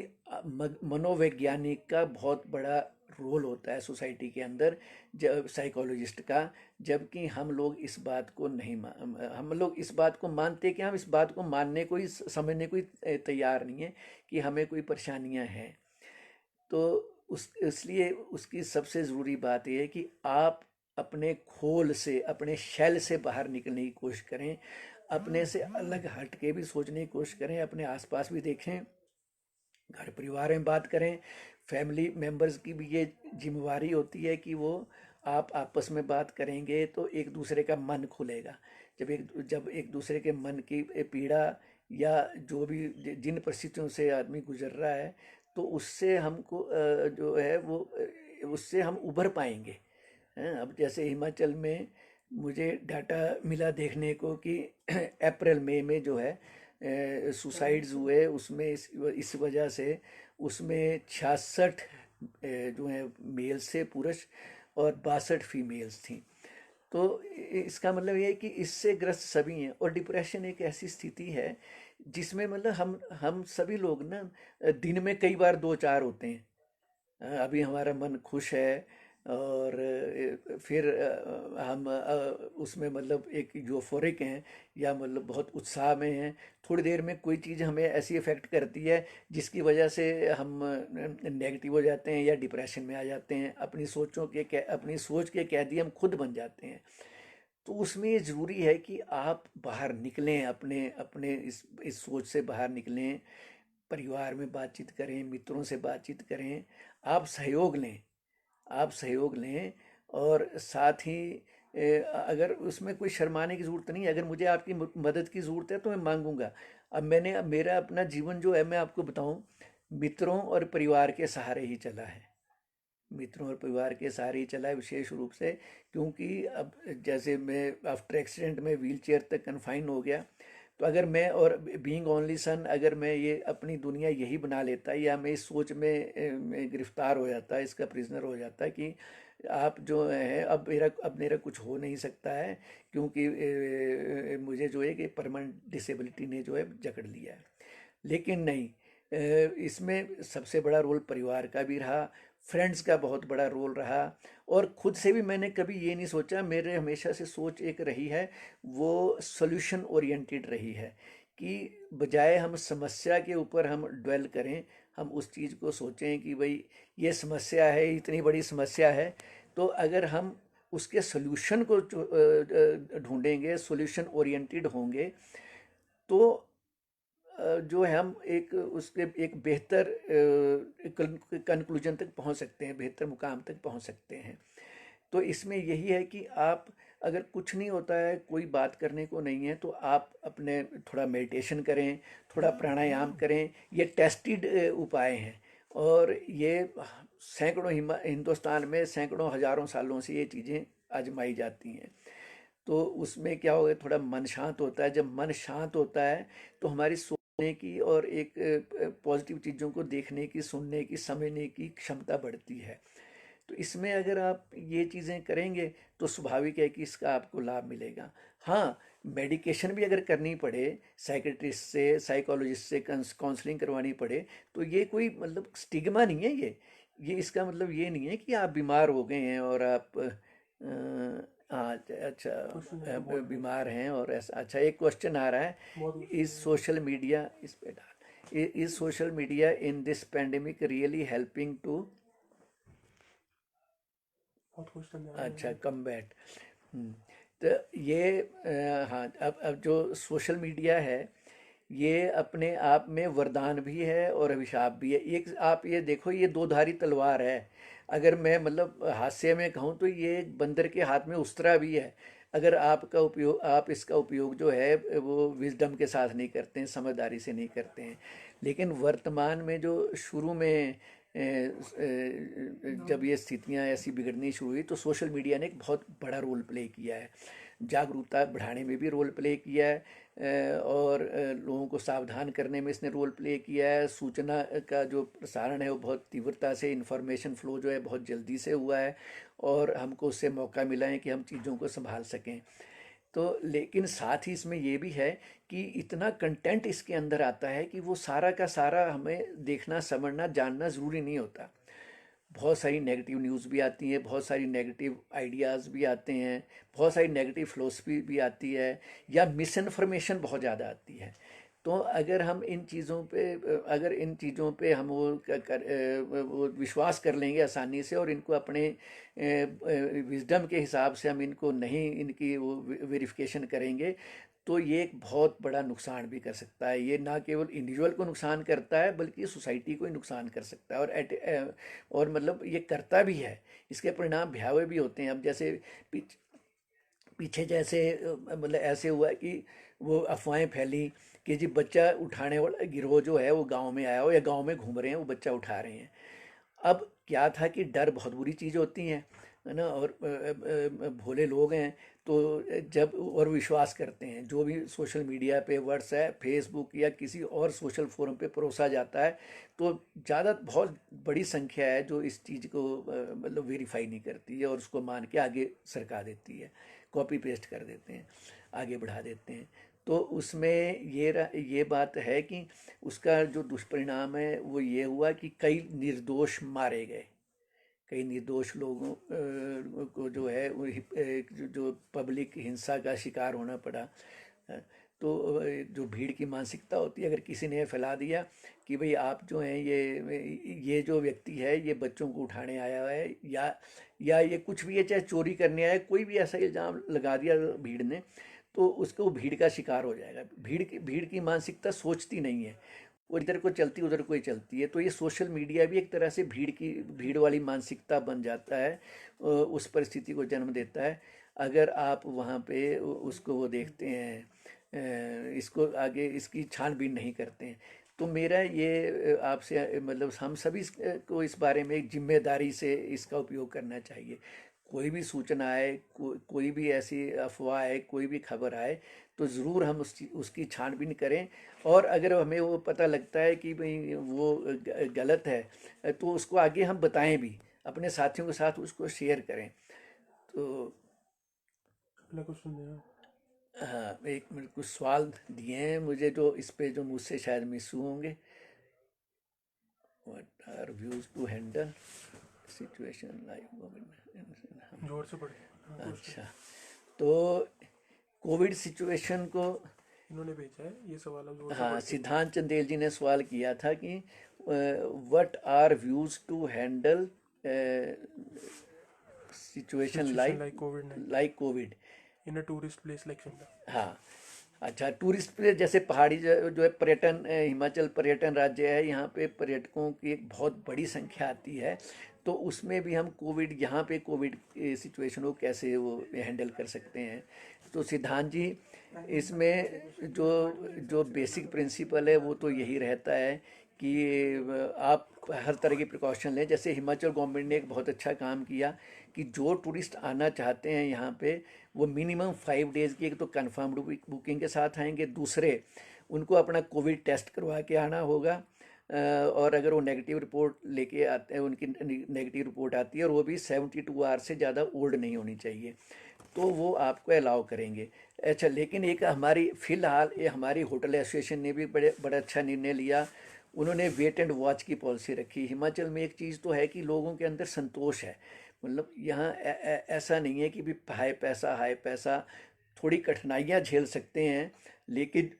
मनोवैज्ञानिक का बहुत बड़ा रोल होता है सोसाइटी के अंदर, जब साइकोलॉजिस्ट का। जबकि हम लोग इस बात को नहीं हम लोग इस बात को मानते कि हम इस बात को मानने को ही, समझने को ही तैयार नहीं है कि हमें कोई परेशानियां हैं। तो उस इसलिए उसकी सबसे ज़रूरी बात यह है कि आप अपने खोल से, अपने शेल से बाहर निकलने की कोशिश करें, अपने से अलग हट के भी सोचने की कोशिश करें, अपने आसपास भी देखें, घर परिवार में बात करें। फैमिली मेम्बर्स की भी ये जिम्मेवारी होती है कि वो आप आपस में बात करेंगे तो एक दूसरे का मन खुलेगा। जब एक दूसरे के मन की पीड़ा, या जो भी जिन परिस्थितियों से आदमी गुजर रहा है, तो उससे हमको जो है वो उससे हम उभर पाएंगे, हैं। अब जैसे हिमाचल में मुझे डाटा मिला देखने को कि अप्रैल मई में जो है सुसाइड्स हुए, उसमें इस वजह से उसमें 66 जो है मेल्स से पुरुष, और 62 फीमेल्स थी। तो इसका मतलब ये है कि इससे ग्रस्त सभी हैं। और डिप्रेशन एक ऐसी स्थिति है जिसमें मतलब हम सभी लोग ना दिन में कई बार दो चार होते हैं। अभी हमारा मन खुश है, और फिर हम उसमें मतलब एक यूफोरिक हैं, या मतलब बहुत उत्साह में हैं। थोड़ी देर में कोई चीज़ हमें ऐसी इफ़ेक्ट करती है जिसकी वजह से हम नेगेटिव हो जाते हैं, या डिप्रेशन में आ जाते हैं। अपनी सोच के कैदी हम खुद बन जाते हैं। तो उसमें ये ज़रूरी है कि आप बाहर निकलें, अपने अपने इस सोच से बाहर निकलें, परिवार में बातचीत करें, मित्रों से बातचीत करें, आप सहयोग लें, आप सहयोग लें। और साथ ही अगर उसमें कोई शर्माने की ज़रूरत नहीं है। अगर मुझे आपकी मदद की ज़रूरत है तो मैं मांगूंगा। अब मेरा अपना जीवन जो है, मैं आपको बताऊं, मित्रों और परिवार के सहारे ही चला है। मित्रों और परिवार के सहारे ही चला है, विशेष रूप से। क्योंकि अब जैसे मैं आफ्टर एक्सीडेंट में व्हील चेयर तक कन्फाइन हो गया, तो अगर मैं, और बीइंग ओनली सन, अगर मैं ये अपनी दुनिया यही बना लेता, या मैं इस सोच में गिरफ्तार हो जाता, इसका प्रिजनर हो जाता कि आप जो है, अब मेरा कुछ हो नहीं सकता है, क्योंकि मुझे जो है कि परमानेंट डिसेबिलिटी ने जो है जकड़ लिया है। लेकिन नहीं, इसमें सबसे बड़ा रोल परिवार का भी रहा, फ्रेंड्स का बहुत बड़ा रोल रहा, और खुद से भी मैंने कभी ये नहीं सोचा, मेरे हमेशा से सोच एक रही है, वो सॉल्यूशन ओरिएंटेड रही है, कि बजाय हम समस्या के ऊपर हम ड्वेल करें, हम उस चीज़ को सोचें कि भाई ये समस्या है, इतनी बड़ी समस्या है, तो अगर हम उसके सॉल्यूशन को ढूंढेंगे, सॉल्यूशन ओरिएंटेड होंगे, तो जो है हम एक उसके एक बेहतर कंक्लूजन तक पहुंच सकते हैं, बेहतर मुकाम तक पहुंच सकते हैं। तो इसमें यही है कि आप, अगर कुछ नहीं होता है, कोई बात करने को नहीं है, तो आप अपने थोड़ा मेडिटेशन करें, थोड़ा प्राणायाम करें। ये टेस्टेड उपाय हैं, और ये सैकड़ों हिंदुस्तान में सैकड़ों हजारों सालों से ये चीज़ें आजमाई जाती हैं। तो उसमें क्या होगा, थोड़ा मन शांत होता है। जब मन शांत होता है तो हमारी सोचने की और एक पॉजिटिव चीज़ों को देखने की, सुनने की, समझने की क्षमता बढ़ती है। तो इसमें अगर आप ये चीज़ें करेंगे तो स्वाभाविक है कि इसका आपको लाभ मिलेगा। हाँ, मेडिकेशन भी अगर करनी पड़े, साइकेट्रिस्ट से, साइकोलॉजिस्ट से काउंसलिंग करवानी पड़े, तो ये कोई मतलब स्टिग्मा नहीं है। ये इसका मतलब ये नहीं है कि आप बीमार हो गए हैं और आप हाँ, अच्छा, क्वेश्चन है बहुत भाई, बीमार हैं और ऐसा। अच्छा, एक क्वेश्चन आ रहा है, बहुत इज क्वेश्चन है, सोशल मीडिया, इस पे डाल, is social media in this pandemic really helping to, बहुत क्वेश्चन आ रहे हैं अच्छा, भाई। कम्बैट। तो ये हाँ, अब जो सोशल मीडिया है, ये अपने आप में वरदान भी है और अभिशाप भी है। एक आप ये देखो, ये दो धारी तलवार है। अगर मैं मतलब हास्य में कहूँ तो ये एक बंदर के हाथ में उस्तरा भी है। अगर आपका उपयोग, आप इसका उपयोग जो है वो विजडम के साथ नहीं करते हैं, समझदारी से नहीं करते हैं। लेकिन वर्तमान में जो शुरू में जब ये स्थितियां ऐसी बिगड़नी शुरू हुई, तो सोशल मीडिया ने एक बहुत बड़ा रोल प्ले किया है। जागरूकता बढ़ाने में भी रोल प्ले किया है, और लोगों को सावधान करने में इसने रोल प्ले किया है। सूचना का जो प्रसारण है वो बहुत तीव्रता से, इंफॉर्मेशन फ्लो जो है बहुत जल्दी से हुआ है, और हमको उससे मौका मिला है कि हम चीज़ों को संभाल सकें। तो लेकिन साथ ही इसमें ये भी है कि इतना कंटेंट इसके अंदर आता है कि वो सारा का सारा हमें देखना, समझना, जानना ज़रूरी नहीं होता। बहुत सारी नेगेटिव न्यूज़ भी आती हैं, बहुत सारी नेगेटिव आइडियाज़ भी आते हैं, बहुत सारी नेगेटिव फिलोसफी भी आती है, या मिस इन्फॉर्मेशन बहुत ज़्यादा आती है। तो अगर हम इन चीज़ों पे, अगर इन चीज़ों पे हम वो विश्वास कर लेंगे आसानी से, और इनको अपने विजडम के हिसाब से हम इनको नहीं, इनकी वो वेरिफिकेशन करेंगे, तो ये एक बहुत बड़ा नुकसान भी कर सकता है। ये ना केवल इंडिविजुअल को नुकसान करता है, बल्कि सोसाइटी को ही नुकसान कर सकता है, और मतलब ये करता भी है। इसके परिणाम भयावह भी होते हैं। अब जैसे पीछ, पीछे जैसे मतलब ऐसे हुआ कि वो अफवाहें फैली कि जी बच्चा उठाने वाला गिरोह जो है वो गांव में आया हो, या गांव में घूम रहे हैं, वो बच्चा उठा रहे हैं। अब क्या था कि डर बहुत बुरी चीज़ होती है ना, और भोले लोग हैं, तो जब और विश्वास करते हैं जो भी सोशल मीडिया पे, व्हाट्सएप, फेसबुक या किसी और सोशल फोरम पे परोसा जाता है, तो ज़्यादा बहुत बड़ी संख्या है जो इस चीज़ को मतलब वेरीफाई नहीं करती है, और उसको मान के आगे सरका देती है, कॉपी पेस्ट कर देते हैं, आगे बढ़ा देते हैं। तो उसमें ये बात है कि उसका जो दुष्परिणाम है वो ये हुआ कि कई निर्दोष मारे गए, कई निर्दोष लोगों को जो है वो जो पब्लिक हिंसा का शिकार होना पड़ा। अ, तो जो भीड़ की मानसिकता होती है, अगर किसी ने फैला दिया कि भाई आप जो हैं, ये जो व्यक्ति है ये बच्चों को उठाने आया है, या ये कुछ भी है, चाहे चोरी करने आया है, कोई भी ऐसा इल्ज़ाम लगा दिया भीड़ ने, तो उसको वो भीड़ का शिकार हो जाएगा। भीड़ की मानसिकता सोचती नहीं है, वो इधर को चलती, उधर को ही चलती है। तो ये सोशल मीडिया भी एक तरह से भीड़ वाली मानसिकता बन जाता है, उस परिस्थिति को जन्म देता है। अगर आप वहाँ पे उसको वो देखते हैं, इसको आगे इसकी छानबीन नहीं करते हैं। तो मेरा ये आपसे मतलब हम सभी को इस बारे में एक जिम्मेदारी से इसका उपयोग करना चाहिए। कोई भी सूचना आए, कोई भी ऐसी अफवाह आए, कोई भी खबर आए, तो ज़रूर हम उसकी छानबीन करें। और अगर हमें वो पता लगता है कि भाई वो गलत है, तो उसको आगे हम बताएं भी, अपने साथियों के साथ उसको शेयर करें। तो अगला क्वेश्चन है। हाँ, एक मिनट, कुछ सवाल दिए हैं मुझे जो इस पे जो मुझसे शायद मिस हुए होंगे। What are views to handle situation like. जोर से पढ़े। अच्छा, तो कोविड सिचुएशन को इन्होंने भेजा है ये सवाल, अब जोर से हाँ, पढ़ के। सिद्धांत चंदेल जी ने सवाल किया था कि what are views to handle situation situation like कोविड-19 like COVID. In a tourist place like Shimla. हाँ, अच्छा, टूरिस्ट प्लेस जैसे पहाड़ी जो है पर्यटन, हिमाचल पर्यटन राज्य है, यहाँ पे पर्यटकों की एक बहुत बड़ी संख्या आती है, तो उसमें भी हम कोविड, यहाँ पे कोविड सिचुएशन को कैसे वो हैंडल कर सकते हैं। तो सिद्धांत जी, इसमें जो जो बेसिक प्रिंसिपल है वो तो यही रहता है कि आप हर तरह की प्रिकॉशन लें। जैसे हिमाचल गवर्नमेंट ने एक बहुत अच्छा काम किया कि जो टूरिस्ट आना चाहते हैं यहाँ पे, वो मिनिमम 5 डेज़ की एक तो कन्फर्म्ड बुकिंग के साथ आएंगे, दूसरे उनको अपना कोविड टेस्ट करवा के आना होगा, और अगर वो नेगेटिव रिपोर्ट लेके आते हैं, उनकी नेगेटिव रिपोर्ट आती है और वो भी 72 आवर से ज़्यादा ओल्ड नहीं होनी चाहिए, तो वो आपको अलाउ करेंगे। अच्छा, लेकिन एक हमारी फ़िलहाल ये हमारी होटल एसोसिएशन ने भी बड़ा अच्छा निर्णय लिया। उन्होंने वेट एंड वॉच की पॉलिसी रखी। हिमाचल में एक चीज़ तो है कि लोगों के अंदर संतोष है, मतलब यहाँ ऐसा नहीं है कि भी हाई पैसा, थोड़ी कठिनाइयाँ झेल सकते हैं, लेकिन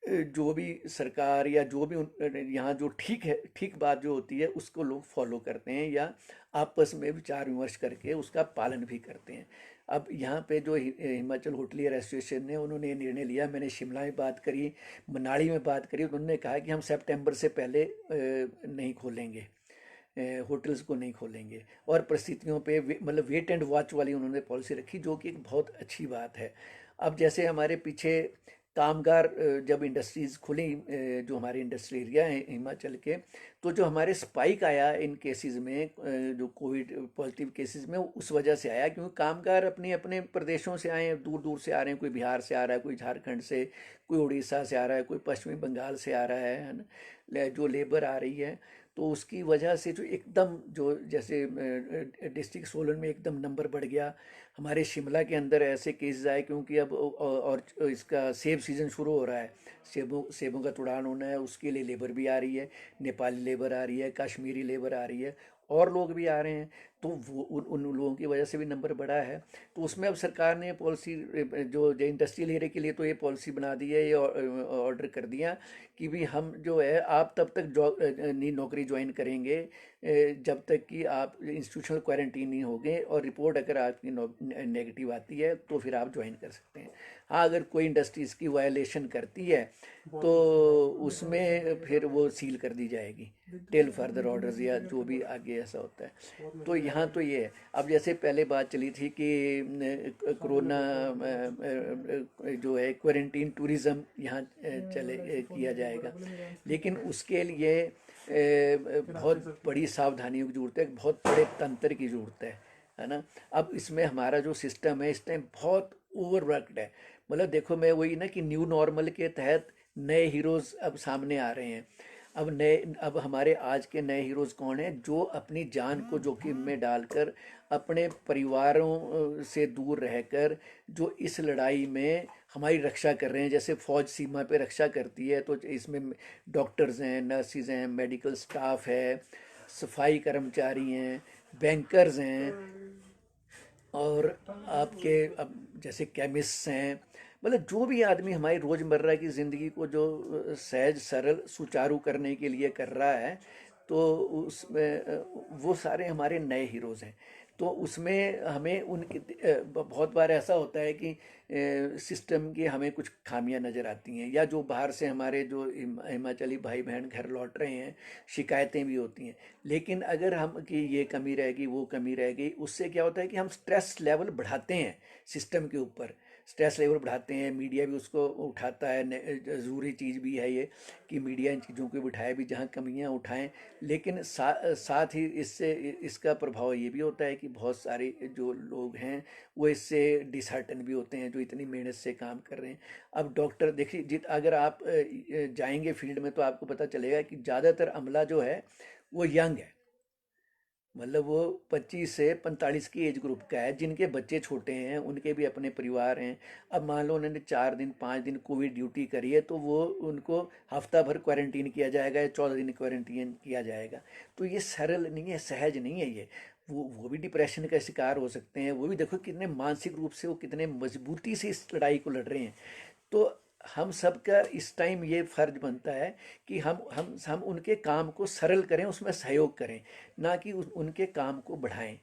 जो भी सरकार या जो भी यहाँ जो ठीक है, ठीक बात जो होती है उसको लोग फॉलो करते हैं या आपस में विचार विमर्श करके उसका पालन भी करते हैं। अब यहाँ पे जो हिमाचल होटलियर एसोसिएशन ने, उन्होंने ये निर्णय लिया, मैंने शिमला में बात करी, मनाली में बात करी, उन्होंने कहा कि हम सितंबर से पहले नहीं खोलेंगे, होटल्स को नहीं खोलेंगे, और परिस्थितियों पे मतलब वेट एंड वॉच वाली उन्होंने पॉलिसी रखी, जो कि एक बहुत अच्छी बात है। अब जैसे हमारे पीछे कामगार जब इंडस्ट्रीज़ खुली, जो हमारे इंडस्ट्री एरिया हैं हिमाचल के, तो जो हमारे स्पाइक आया इन केसेस में, जो कोविड पॉजिटिव केसेस में, उस वजह से आया क्योंकि कामगार अपने अपने प्रदेशों से आए हैं, दूर दूर से आ रहे हैं, कोई बिहार से आ रहा है, कोई झारखंड से, कोई उड़ीसा से आ रहा है, कोई पश्चिमी बंगाल से आ रहा है ना, जो लेबर आ रही है, तो उसकी वजह से जो एकदम जो जैसे डिस्ट्रिक्ट सोलन में एकदम नंबर बढ़ गया। हमारे शिमला के अंदर ऐसे केसेस आए क्योंकि अब और इसका सेब सीज़न शुरू हो रहा है, सेबों का तुड़ान होना है, उसके लिए लेबर भी आ रही है, नेपाली लेबर आ रही है, कश्मीरी लेबर आ रही है, और लोग भी आ रहे हैं, तो वो उन लोगों की वजह से भी नंबर बढ़ा है। तो उसमें अब सरकार ने पॉलिसी, जो इंडस्ट्रियल एरिया के लिए तो ये पॉलिसी बना दी है, ये ऑर्डर कर दिया कि भी हम जो है, आप तब तक जॉब नहीं नौकरी ज्वाइन करेंगे जब तक कि आप इंस्टीट्यूशनल क्वारंटीन नहीं होंगे, और रिपोर्ट अगर आपकी नेगेटिव आती है तो फिर आप ज्वाइन कर सकते हैं। हाँ, अगर कोई इंडस्ट्री इसकी वायलेशन करती है तो उसमें फिर वो सील कर दी जाएगी, टिल फर्दर ऑर्डर्स, या जो भी आगे ऐसा होता है। तो यहाँ तो ये है। अब जैसे पहले बात चली थी कि कोरोना जो है क्वारंटीन टूरिज़्म यहाँ चले किया जाएगा, लेकिन उसके लिए बहुत बड़ी सावधानियों की ज़रूरत है, बहुत बड़े तंत्र की ज़रूरत है ना। अब इसमें हमारा जो सिस्टम है इस टाइम बहुत ओवरवर्कड है। मतलब देखो, मैं वही ना कि न्यू नॉर्मल के तहत नए हीरोज़ अब सामने आ रहे हैं। अब हमारे आज के नए हीरोज़ कौन हैं, जो अपनी जान को जोखिम में डालकर, अपने परिवारों से दूर रहकर, जो इस लड़ाई में हमारी रक्षा कर रहे हैं। जैसे फ़ौज सीमा पे रक्षा करती है, तो इसमें डॉक्टर्स हैं, नर्सिस हैं, मेडिकल स्टाफ है, सफाई कर्मचारी हैं, बैंकर्स हैं, और आपके अब जैसे केमिस्ट हैं, मतलब जो भी आदमी हमारी रोज़मर्रा की ज़िंदगी को जो सहज सरल सुचारू करने के लिए कर रहा है, तो उसमें वो सारे हमारे नए हीरोज़ हैं। तो उसमें हमें उनकी बहुत बार ऐसा होता है कि सिस्टम की हमें कुछ खामियां नज़र आती हैं, या जो बाहर से हमारे जो हिमाचली भाई बहन घर लौट रहे हैं, शिकायतें भी होती हैं। लेकिन अगर हम कि ये कमी रह गई, वो कमी रह गई, उससे क्या होता है कि हम स्ट्रेस लेवल बढ़ाते हैं सिस्टम के ऊपर, स्ट्रेस लेवल बढ़ाते हैं। मीडिया भी उसको उठाता है, ज़रूरी चीज़ भी है ये कि मीडिया इन चीज़ों को उठाए भी जहाँ कमियाँ उठाएं। लेकिन साथ ही इससे इसका प्रभाव ये भी होता है कि बहुत सारे जो लोग हैं वो इससे डिसहर्टन भी होते हैं, जो इतनी मेहनत से काम कर रहे हैं। अब डॉक्टर देखिए, अगर आप जाएंगे फील्ड में तो आपको पता चलेगा कि ज़्यादातर अमला जो है वो यंग है, मतलब वो 25 से 45 की एज ग्रुप का है, जिनके बच्चे छोटे हैं, उनके भी अपने परिवार हैं। अब मान लो उन्होंने 4 दिन 5 दिन कोविड ड्यूटी करी है, तो वो उनको हफ्ता भर क्वारंटीन किया जाएगा या 14 दिन क्वारंटीन किया जाएगा। तो ये सरल नहीं है, सहज नहीं है ये। वो भी डिप्रेशन का शिकार हो सकते हैं। वो भी देखो कितने मानसिक रूप से वो कितने मजबूती से इस लड़ाई को लड़ रहे हैं। तो हम सब का इस टाइम ये फर्ज बनता है कि हम उनके काम को सरल करें, उसमें सहयोग करें, ना कि उनके काम को बढ़ाएं।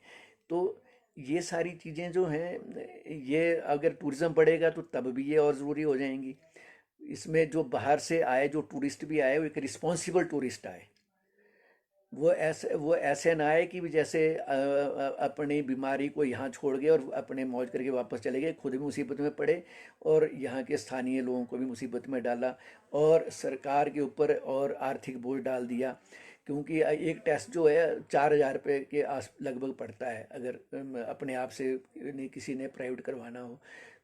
तो ये सारी चीज़ें जो हैं, ये अगर टूरिज़्म बढ़ेगा तो तब भी ये और ज़रूरी हो जाएंगी। इसमें जो बाहर से आए, जो टूरिस्ट भी आए, वो एक रिस्पॉन्सिबल टूरिस्ट आए। वो ऐसे ना आए कि भी जैसे अपनी बीमारी को यहाँ छोड़ गए और अपने मौज करके वापस चले गए, खुद भी मुसीबत में पड़े और यहाँ के स्थानीय लोगों को भी मुसीबत में डाला और सरकार के ऊपर और आर्थिक बोझ डाल दिया। क्योंकि एक टेस्ट जो है 4,000 रुपये के आस लगभग पड़ता है, अगर अपने आप से नहीं किसी ने प्राइवेट करवाना हो।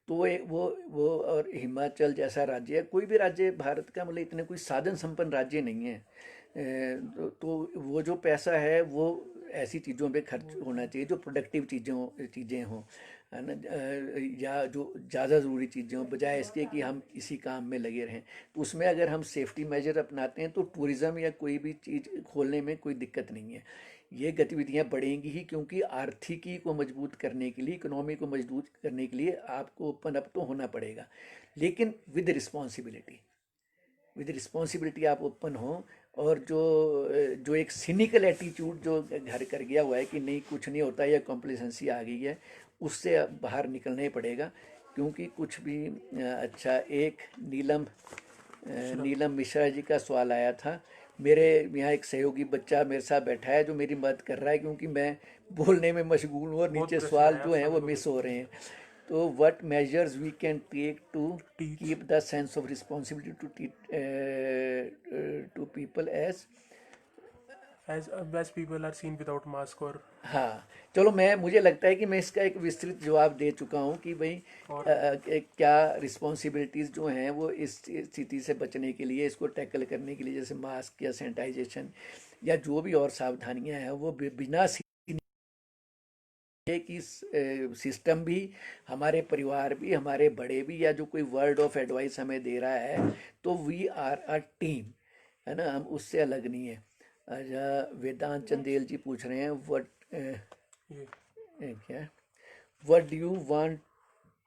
तो वो और हिमाचल जैसा राज्य है, कोई भी राज्य भारत का मतलब इतने कोई साधन संपन्न राज्य नहीं है। तो वो जो पैसा है वो ऐसी चीज़ों पे खर्च होना चाहिए जो प्रोडक्टिव चीज़ें हों, है ना। या जो ज़्यादा ज़रूरी चीज़ें हों, बजाय इसके कि हम इसी काम में लगे रहें। तो उसमें अगर हम सेफ्टी मेजर अपनाते हैं तो टूरिज़्म या कोई भी चीज़ खोलने में कोई दिक्कत नहीं है। ये गतिविधियां बढ़ेंगी ही, क्योंकि आर्थिकी को मजबूत करने के लिए, इकोनॉमी को मजबूत करने के लिए आपको ओपन अप तो होना पड़ेगा, लेकिन विद रिस्पॉन्सिबिलिटी आप ओपन हो। और जो जो एक सिनिकल एटीट्यूड जो घर कर गया हुआ है कि नहीं कुछ नहीं होता या कॉम्प्लेसेंसी आ गई है, उससे अब बाहर निकलना ही पड़ेगा। क्योंकि कुछ भी अच्छा, एक मिश्रा। नीलम मिश्रा जी का सवाल आया था। मेरे यहाँ एक सहयोगी बच्चा मेरे साथ बैठा है जो मेरी मदद कर रहा है, क्योंकि मैं बोलने में मशगूल हूँ और बहुत नीचे प्रश्न सवाल आया जो हैं आपका, वो देखो मिस देखते हो हैं। रहे हैं। तो what measures we can take to teach keep the sense of responsibility to people as. As people are seen without mask. हाँ, चलो मुझे लगता है कि मैं इसका एक विस्तृत जवाब दे चुका हूँ कि भाई और क्या रिस्पॉन्सिबिलिटीज़ जो हैं वो इस स्थिति से बचने के लिए, इसको टैकल करने के लिए, जैसे मास्क या सैनिटाइजेशन या जो भी और सावधानियां हैं, वो बिना है कि सिस्टम भी, हमारे परिवार भी, हमारे बड़े भी, या जो कोई वर्ड ऑफ एडवाइस हमें दे रहा है, तो वी आर अ टीम, है ना, हम उससे अलग नहीं है। अच्छा, वेदांत चंदेल जी पूछ रहे हैं ये क्या, what do you want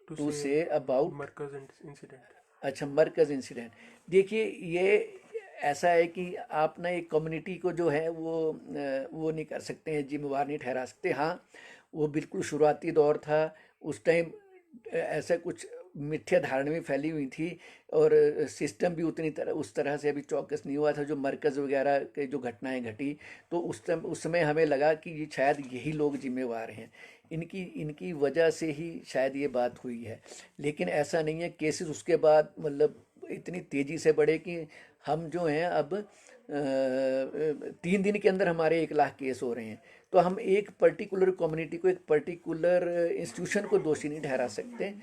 to to say say about. Markaz incident. अच्छा, मरकज़ इंसिडेंट। देखिए, ये ऐसा है कि आप ना एक कम्युनिटी को जो है वो नहीं कर सकते हैं, जिम्मेवार नहीं ठहरा सकते। हाँ, वो बिल्कुल शुरुआती दौर था, उस टाइम ऐसा कुछ मिथ्या धारणा भी फैली हुई थी और सिस्टम भी उस तरह से अभी चौकस नहीं हुआ था। जो मरकज़ वगैरह के जो घटनाएं घटी, तो उस समय हमें लगा कि ये शायद यही लोग जिम्मेवार हैं, इनकी इनकी वजह से ही शायद ये बात हुई है। लेकिन ऐसा नहीं है। केसेस उसके बाद मतलब इतनी तेज़ी से बढ़े कि हम जो हैं अब 3 दिन के अंदर हमारे 1 लाख केस हो रहे हैं। तो हम एक पर्टिकुलर कम्युनिटी को, एक पर्टिकुलर इंस्टीट्यूशन को दोषी नहीं ठहरा सकते।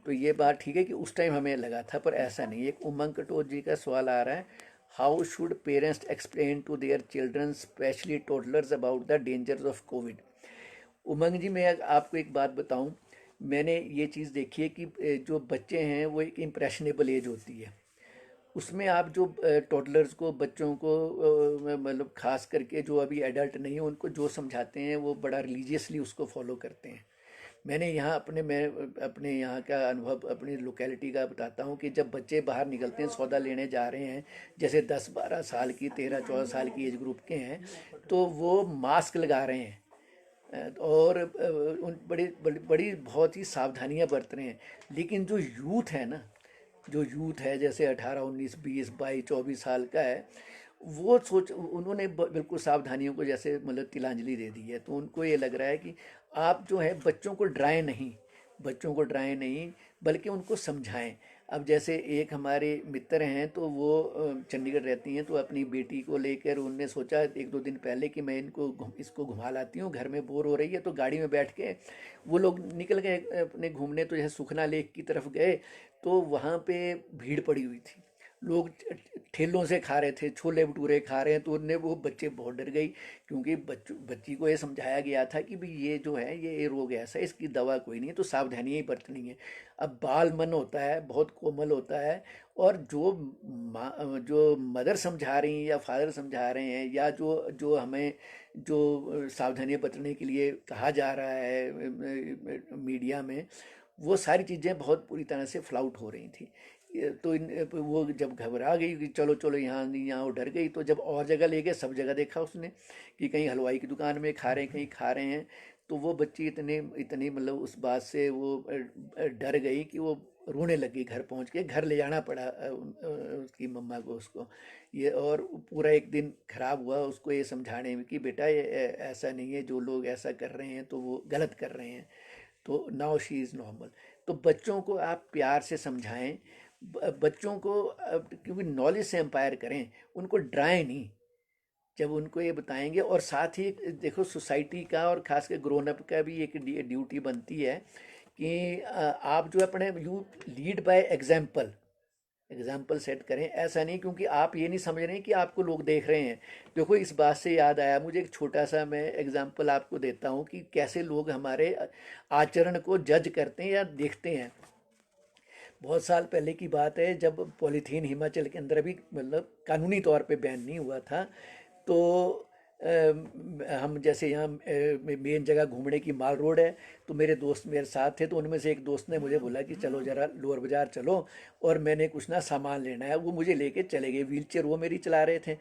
तो ये बात ठीक है कि उस टाइम हमें लगा था, पर ऐसा नहीं है। एक उमंग कटोच जी का सवाल आ रहा है, how should parents explain to their children specially toddlers about the dangers of covid. Umang ji, मैं आपको एक बात बताऊं, मैंने ये चीज़ देखी है कि जो बच्चे हैं वो एक इम्प्रेशनेबल एज होती है। उसमें आप जो टोडलर्स को, बच्चों को मतलब खास करके जो अभी एडल्ट नहीं है, उनको जो समझाते हैं वो बड़ा रिलीजियसली उसको फॉलो करते हैं। मैं अपने यहाँ का अनुभव, अपनी लोकेलिटी का बताता हूँ कि जब बच्चे बाहर निकलते हैं, सौदा लेने जा रहे हैं, जैसे 10-12 साल की, 13-14 साल की एज ग्रुप के हैं, तो वो मास्क लगा रहे हैं और उन बड़ी बड़ी बड़ी बहुत ही सावधानियां बरत रहे हैं। लेकिन जो यूथ है जैसे 18, 19, 20, 22, 24 साल का है, वो सोच उन्होंने बिल्कुल सावधानियों को जैसे मतलब तिलांजलि दे दी है। तो उनको ये लग रहा है कि आप जो है बच्चों को डराएं नहीं, बल्कि उनको समझाएं। अब जैसे एक हमारे मित्र हैं, तो वो चंडीगढ़ रहती हैं, तो अपनी बेटी को लेकर उनने सोचा 1-2 दिन पहले कि मैं इसको घुमा लाती हूँ, घर में बोर हो रही है। तो गाड़ी में बैठ के वो लोग निकल गए अपने घूमने, तो जैसे सुखना लेक की तरफ गए, तो वहाँ पे भीड़ पड़ी हुई थी। लोग ठेलों से खा रहे थे, छोले भटूरे खा रहे हैं, तो उनने वो बच्चे बहुत डर गई, क्योंकि बच्ची को ये समझाया गया था कि भाई ये जो है ये रोग ऐसा है, इसकी दवा कोई नहीं है, तो सावधानियां ही बरतनी है। अब बाल मन होता है, बहुत कोमल होता है, और जो मदर समझा रही हैं या फादर समझा रहे हैं, या जो जो हमें जो सावधानियां बरतने के लिए कहा जा रहा है मीडिया में, वो सारी चीज़ें बहुत पूरी तरह से फ्लाउट हो रही थी। तो वो जब घबरा गई कि चलो चलो यहाँ नहीं, यहाँ वो डर गई, तो जब और जगह ले गए, सब जगह देखा उसने कि कहीं हलवाई की दुकान में खा रहे हैं, कहीं खा रहे हैं। तो वो बच्ची इतने इतनी मतलब उस बात से वो डर गई कि वो रोने लगी। घर पहुंच के घर ले जाना पड़ा उसकी मम्मा को, उसको ये, और पूरा एक दिन खराब हुआ उसको ये समझाने में कि बेटा ये ऐसा नहीं है, जो लोग ऐसा कर रहे हैं तो वो गलत कर रहे हैं। तो नाउ शी इज़ नॉर्मल। तो बच्चों को आप प्यार से समझाएं, बच्चों को क्योंकि नॉलेज से एम्पायर करें, उनको डराएं नहीं। जब उनको ये बताएंगे, और साथ ही देखो सोसाइटी का और खास कर ग्रोन अप का भी एक ड्यूटी बनती है कि आप जो अपने you lead by example, example set करें। ऐसा नहीं क्योंकि आप ये नहीं समझ रहे हैं कि आपको लोग देख रहे हैं। देखो इस बात से याद आया मुझे, एक छोटा सा मैं एग्जाम्पल आपको देता हूँ कि कैसे लोग हमारे आचरण को जज करते हैं या देखते हैं। बहुत साल पहले की बात है, जब पॉलीथीन हिमाचल के अंदर अभी मतलब कानूनी तौर पे बैन नहीं हुआ था, तो हम जैसे यहाँ मेन जगह घूमने की माल रोड है, तो मेरे दोस्त मेरे साथ थे, तो उनमें से एक दोस्त ने मुझे बोला कि चलो ज़रा लोअर बाज़ार चलो, और मैंने कुछ ना सामान लेना है। वो मुझे लेके चले गए, व्हील चेयर वो मेरी चला रहे थे।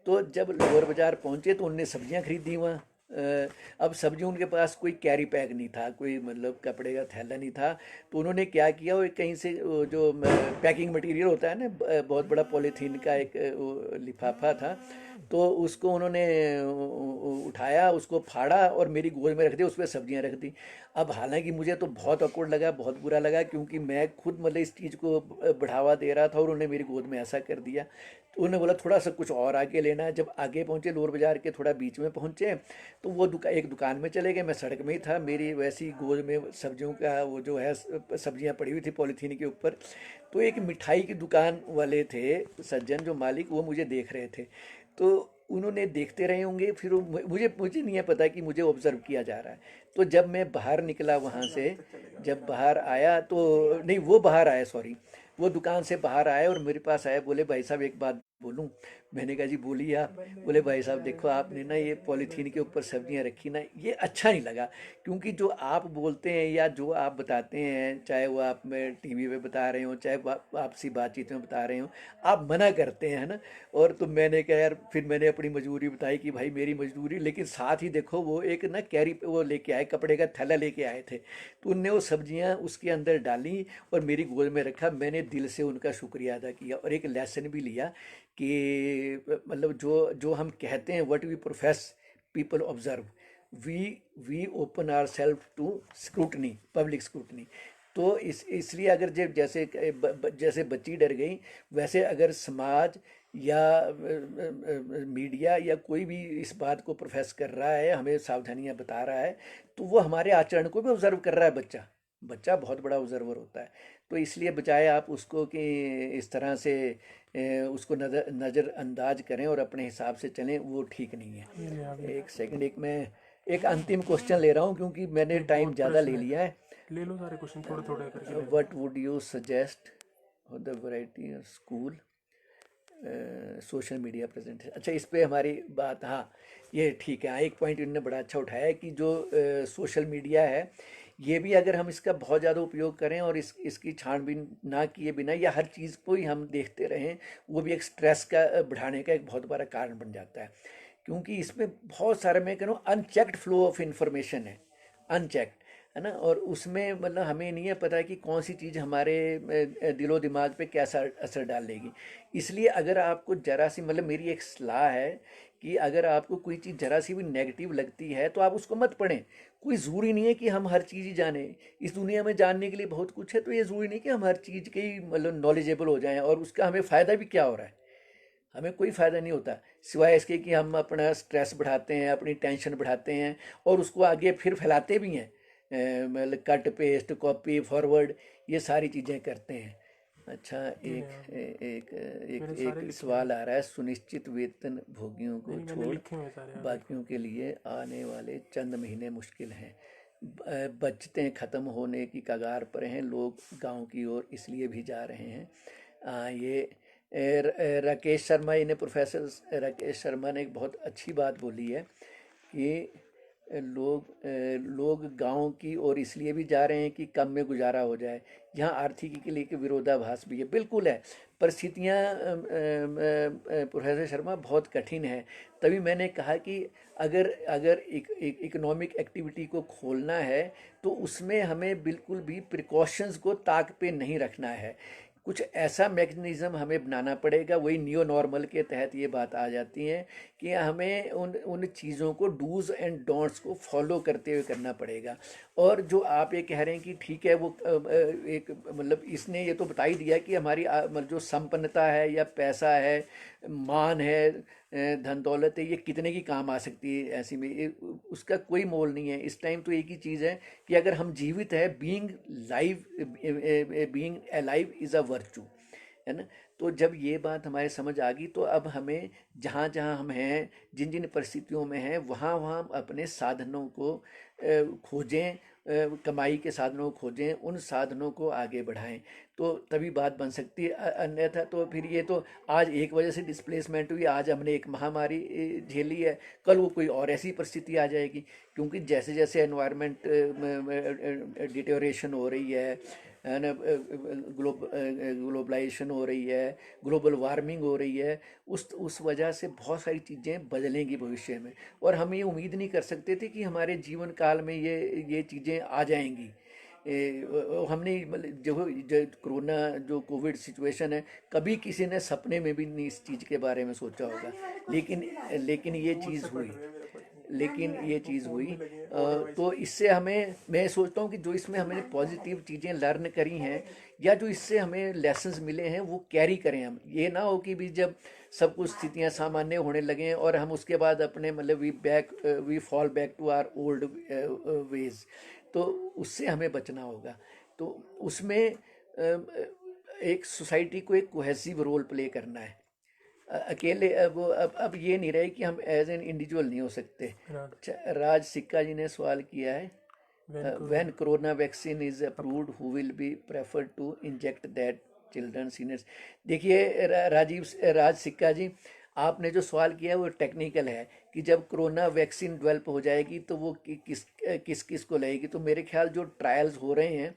तो जब लोअर बाज़ार पहुँचे तो उनने सब्जियाँ खरीदी वहाँ। अब सब्जी उनके पास कोई कैरी बैग नहीं था, कोई मतलब कपड़े का थैला नहीं था। तो उन्होंने क्या किया, वो कहीं से वो जो पैकिंग मटेरियल होता है ना, बहुत बड़ा पॉलीथीन का एक वो लिफाफा था, तो उसको उन्होंने उठाया, उसको फाड़ा और मेरी गोद में रख दिया, उस पर सब्जियां रख दी। अब हालांकि मुझे तो बहुत awkward लगा, बहुत बुरा लगा, क्योंकि मैं खुद मतलब इस चीज़ को बढ़ावा दे रहा था और उन्होंने मेरी गोद में ऐसा कर दिया। तो उन्होंने बोला थोड़ा सा कुछ और आगे लेना है। जब आगे पहुँचे, लोअर बाज़ार के थोड़ा बीच में पहुँचे, तो वो एक दुकान में चले गए, मैं सड़क में ही था, मेरी वैसी गोद में सब्जियों का वो जो है सब्जियां पड़ी हुई थी पॉलीथीन के ऊपर। तो एक मिठाई की दुकान वाले थे सज्जन, जो मालिक, वो मुझे देख रहे थे। तो उन्होंने देखते रहे होंगे, फिर मुझे मुझे नहीं है पता कि मुझे ऑब्जर्व किया जा रहा है। तो जब मैं बाहर निकला वहाँ से, जब बाहर आया तो नहीं, वो बाहर आया, सॉरी, वो दुकान से बाहर आए और मेरे पास आए, बोले भाई साहब एक बात बोलूं। मैंने कहा जी बोलिए आप। बोले भाई साहब देखो, आपने ना ये पॉलीथीन के ऊपर सब्जियां रखी ना, ये अच्छा नहीं लगा। क्योंकि जो आप बोलते हैं या जो आप बताते हैं, चाहे वो आप में टीवी पे बता रहे हो, चाहे आपसी बातचीत में बता रहे हो, आप मना करते हैं, है ना। और तो मैंने कहा यार, फिर मैंने अपनी मजबूरी बताई कि भाई मेरी मजबूरी, लेकिन साथ ही देखो वो एक ना कैरी वो लेके आए, कपड़े का थैला लेके आए थे, तो उनने वो सब्जियां उसके अंदर डाली और मेरी गोद में रखा। मैंने दिल से उनका शुक्रिया अदा किया और एक लेसन भी लिया कि मतलब जो जो हम कहते हैं, what we profess people observe, we we open our self to scrutiny, public scrutiny. तो इसलिए अगर जैसे बच्ची डर गई, वैसे अगर समाज या मीडिया या कोई भी इस बात को प्रोफेस कर रहा है, हमें सावधानियां बता रहा है, तो वो हमारे आचरण को भी ऑब्जर्व कर रहा है। बच्चा बच्चा बहुत बड़ा ऑब्जर्वर होता है। तो इसलिए बजाय आप उसको कि इस तरह से उसको नज़रअंदाज करें और अपने हिसाब से चलें, वो ठीक नहीं है। ये ले आ गया। एक सेकंड, मैं एक अंतिम क्वेश्चन ले रहा हूँ क्योंकि मैंने ये टाइम बहुत ज़्यादा ले प्रश्न लिया है। है, ले लो सारे क्वेश्चन थोड़े थोड़े करके ले लो। What would you suggest for the variety of school social media presentation? अच्छा, इस पे हमारी बात, हाँ ये ठीक है। हाँ, एक पॉइंट इन्होंने बड़ा अच्छा उठाया है कि जो सोशल मीडिया है, ये भी अगर हम इसका बहुत ज़्यादा उपयोग करें और इसकी छानबीन ना किए बिना या हर चीज़ को ही हम देखते रहें, वो भी एक स्ट्रेस का बढ़ाने का एक बहुत बड़ा कारण बन जाता है। क्योंकि इसमें बहुत सारा, मैं कह रहा हूँ, अनचेक्ड फ्लो ऑफ इंफॉर्मेशन है, अनचेक्ड, है ना। और उसमें मतलब हमें नहीं है पता कि कौन सी चीज़ हमारे दिलो दिमाग पे कैसा असर डालेगी। इसलिए अगर आपको जरा सी, मतलब मेरी एक सलाह है कि अगर आपको कोई चीज़ जरा सी भी नेगेटिव लगती है तो आप उसको मत पढ़ें। कोई ज़रूरी नहीं है कि हम हर चीज़ ही जाने, इस दुनिया में जानने के लिए बहुत कुछ है, तो ये ज़रूरी नहीं कि हम हर चीज़ के ही मतलब नॉलेजेबल हो जाएं और उसका हमें फ़ायदा भी क्या हो रहा है। हमें कोई फ़ायदा नहीं होता सिवाय इसके कि हम अपना स्ट्रेस बढ़ाते हैं, अपनी टेंशन बढ़ाते हैं और उसको आगे फिर फैलाते भी हैं। मतलब कट पेस्ट कॉपी फॉरवर्ड, ये सारी चीज़ें करते हैं। अच्छा, ये एक है। एक मैंने एक सारे एक लिखे सवाल हैं। आ रहा है। सुनिश्चित वेतन भोगियों को नहीं, मैंने छोड़ लिखे हुए सारे, आप देखो। बाकियों के लिए आने वाले चंद महीने मुश्किल हैं। बचतें खत्म होने की कगार पर हैं, लोग गांव की ओर इसलिए भी जा रहे हैं। ये राकेश शर्मा, इन्हें प्रोफेसर राकेश शर्मा ने एक बहुत अच्छी बात बोली है कि लोग गांव की ओर इसलिए भी जा रहे हैं कि कम में गुजारा हो जाए। यहाँ आर्थिकी के लिए एक विरोधाभास भी है, बिल्कुल है। परिस्थितियाँ प्रोफेसर शर्मा बहुत कठिन है। तभी मैंने कहा कि अगर अगर इकोनॉमिक एक्टिविटी को खोलना है तो उसमें हमें बिल्कुल भी प्रिकॉशंस को ताक पे नहीं रखना है। कुछ ऐसा मैकेनिज्म हमें बनाना पड़ेगा। वही नियो नॉर्मल के तहत ये बात आ जाती है कि हमें उन उन चीज़ों को डूज एंड डोंट्स को फॉलो करते हुए करना पड़ेगा। और जो आप ये कह रहे हैं कि ठीक है, वो एक मतलब इसने ये तो बता ही दिया कि हमारी मतलब जो संपन्नता है या पैसा है, मान है, धन दौलत है, ये कितने की काम आ सकती है ऐसी में, उसका कोई मोल नहीं है। इस टाइम तो एक ही चीज़ है कि अगर हम जीवित है, being live, being alive is a virtue, है ना। तो जब ये बात हमारे समझ आ गई तो अब हमें जहाँ जहाँ हम हैं, जिन जिन परिस्थितियों में हैं, वहाँ वहाँ हम अपने साधनों को खोजें, कमाई के साधनों को खोजें, उन साधनों को आगे बढ़ाएं, तो तभी बात बन सकती है। अन्यथा तो फिर ये तो आज एक वजह से डिस्प्लेसमेंट हुई, आज हमने एक महामारी झेली है, कल वो कोई और ऐसी परिस्थिति आ जाएगी। क्योंकि जैसे जैसे एनवायरनमेंट डिटेरियोरेशन हो रही है ना, ग्लोबलाइजेशन हो रही है, ग्लोबल वार्मिंग हो रही है, उस वजह से बहुत सारी चीज़ें बदलेंगी भविष्य में। और हम ये उम्मीद नहीं कर सकते थे कि हमारे जीवन काल में ये चीज़ें आ जाएंगी। हमने मतलब जो कोरोना, जो कोविड सिचुएशन है, कभी किसी ने सपने में भी नहीं इस चीज़ के बारे में सोचा होगा। लेकिन लेकिन ये दूर चीज़ से हुई। पढ़ रहे हैं मेरे को नहीं। लेकिन ये वो चीज़ फोन हुई। पे लगे हैं ऑर्डर वाइज तो पे। इससे हमें, मैं सोचता हूँ कि जो इसमें हमने पॉजिटिव चीज़ें लर्न करी हैं या जो इससे हमें लेसन्स मिले हैं वो कैरी करें हम। ये ना हो कि भी जब सब कुछ स्थितियाँ सामान्य होने लगें और हम उसके बाद अपने मतलब we fall back to our old ways, तो उससे हमें बचना होगा। तो उसमें एक सोसाइटी को एक कोहेसिव रोल प्ले करना है। अकेले अब ये नहीं रहे कि हम एज एन इंडिविजुअल नहीं हो सकते। राग अच्छा, राज सिक्का जी ने सवाल किया है, when when corona. Corona vaccine is अब approved who will be preferred to inject that, children, seniors. देखिए राज सिक्का जी, आपने जो सवाल किया है वो टेक्निकल है कि जब कोरोना वैक्सीन डेवलप हो जाएगी तो वो किस किस को लगेगी। तो मेरे ख्याल जो ट्रायल्स हो रहे हैं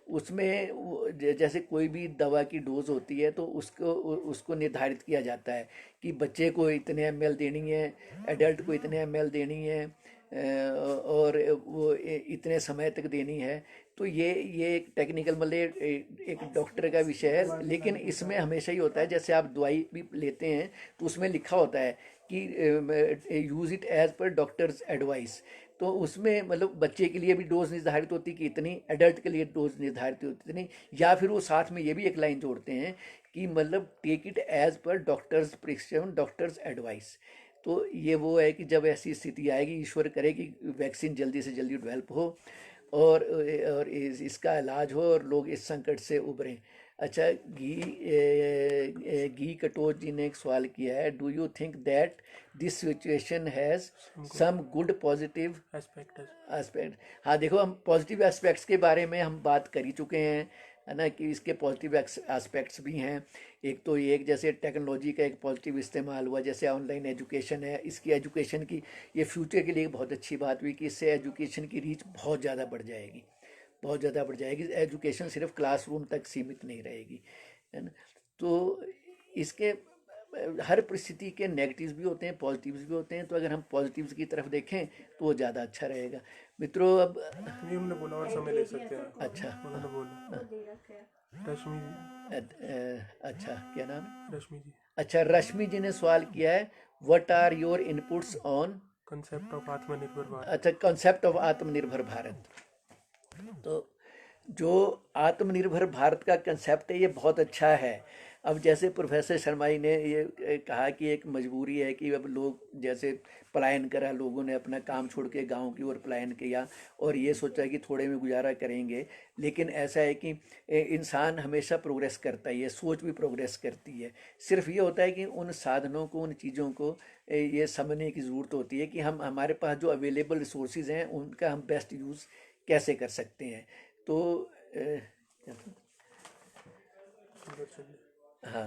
उसमें जैसे कोई भी दवा की डोज होती है तो उसको उसको निर्धारित किया जाता है कि बच्चे को इतने ml देनी है, एडल्ट को इतने ml देनी है, और वो इतने समय तक देनी है। तो ये एक टेक्निकल मतलब एक डॉक्टर का विषय है। लेकिन इसमें हमेशा ही होता है, जैसे आप दवाई भी लेते हैं तो उसमें लिखा होता है कि use it as per doctor's advice. तो उसमें मतलब बच्चे के लिए भी डोज निर्धारित होती कि इतनी, एडल्ट के लिए डोज निर्धारित होती इतनी, या फिर वो साथ में ये भी एक लाइन जोड़ते हैं कि मतलब take it as per doctor's prescription, doctor's advice. तो ये वो है कि जब ऐसी स्थिति आएगी, ईश्वर करे कि वैक्सीन जल्दी से जल्दी डेवलप हो और इसका इलाज हो और लोग इस संकट से उभरें। अच्छा, घी कटोच जी ने एक सवाल किया है, do you think that this situation has some good some good positive aspect है। एस्पेक्ट? हाँ, देखो, हम पॉजिटिव एस्पेक्ट्स के बारे में हम बात कर ही चुके हैं, है ना, कि इसके पॉजिटिव एस्पेक्ट्स भी हैं। एक तो ये, जैसे टेक्नोलॉजी का एक पॉजिटिव इस्तेमाल हुआ, जैसे ऑनलाइन एजुकेशन है, इसकी एजुकेशन की ये फ्यूचर के लिए एक बहुत अच्छी बात हुई कि इससे एजुकेशन की रीच बहुत ज़्यादा बढ़ जाएगी, बहुत ज़्यादा बढ़ जाएगी। एजुकेशन सिर्फ क्लासरूम तक सीमित नहीं रहेगी, है ना। तो इसके हर परिस्थिति के नेगेटिव्स भी होते हैं, पॉजिटिव्स भी होते हैं। तो अगर हम पॉजिटिव्स की तरफ देखें तो वो ज़्यादा अच्छा रहेगा। मित्रों, अब ये हमने बोला और समय ले सकते हैं। अच्छा, उन्होंने बोला रश्मि जी। अच्छा, क्या नाम है? रश्मि जी। अच्छा, रश्मि जी ने सवाल किया है, what are your inputs on, concept of Atmanirbhar Bharat. अच्छा, कॉन्सेप्ट ऑफ आत्मनिर्भर भारत। तो जो आत्मनिर्भर भारत का कंसेप्ट है ये बहुत अच्छा है। अब जैसे प्रोफेसर शर्माई ने ये कहा कि एक मजबूरी है कि अब लोग जैसे पलायन करा, लोगों ने अपना काम छोड़ के गांव की ओर पलायन किया और ये सोचा कि थोड़े में गुजारा करेंगे। लेकिन ऐसा है कि इंसान हमेशा प्रोग्रेस करता ही है, सोच भी प्रोग्रेस करती है। सिर्फ ये होता है कि उन साधनों को, उन चीज़ों को ये समझने की ज़रूरत होती है कि हम, हमारे पास जो अवेलेबल रिसोर्सेज हैं उनका हम बेस्ट यूज़ कैसे कर सकते हैं। तो क्या था? सुंदर चंडी। हाँ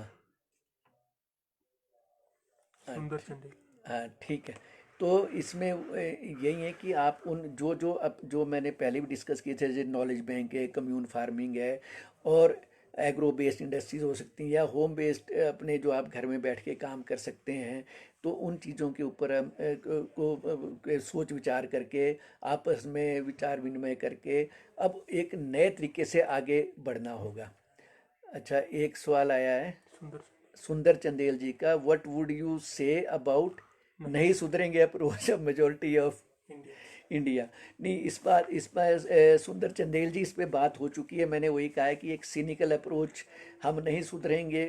हाँ सुंदर चंडी। हाँ, ठीक है। तो इसमें यही है कि आप उन जो जो अब जो मैंने पहले भी डिस्कस किए थे, जैसे नॉलेज बैंक है, कम्यून फार्मिंग है, और एग्रो बेस्ड इंडस्ट्रीज हो सकती हैं, या होम बेस्ड अपने जो आप घर में बैठ के काम कर सकते हैं। तो उन चीज़ों के ऊपर हम सोच विचार करके, आपस में विचार विनिमय करके अब एक नए तरीके से आगे बढ़ना होगा। अच्छा, एक सवाल आया है सुंदर चंडी। सुंदर चंदेल जी का, what would you say about नहीं। नहीं सुधरेंगे approach of majority of India. India. नहीं, इस बार सुंदर चंदेल जी, इस पे बात हो चुकी है। मैंने वही कहा है कि एक सीनिकल अप्रोच, हम नहीं सुधरेंगे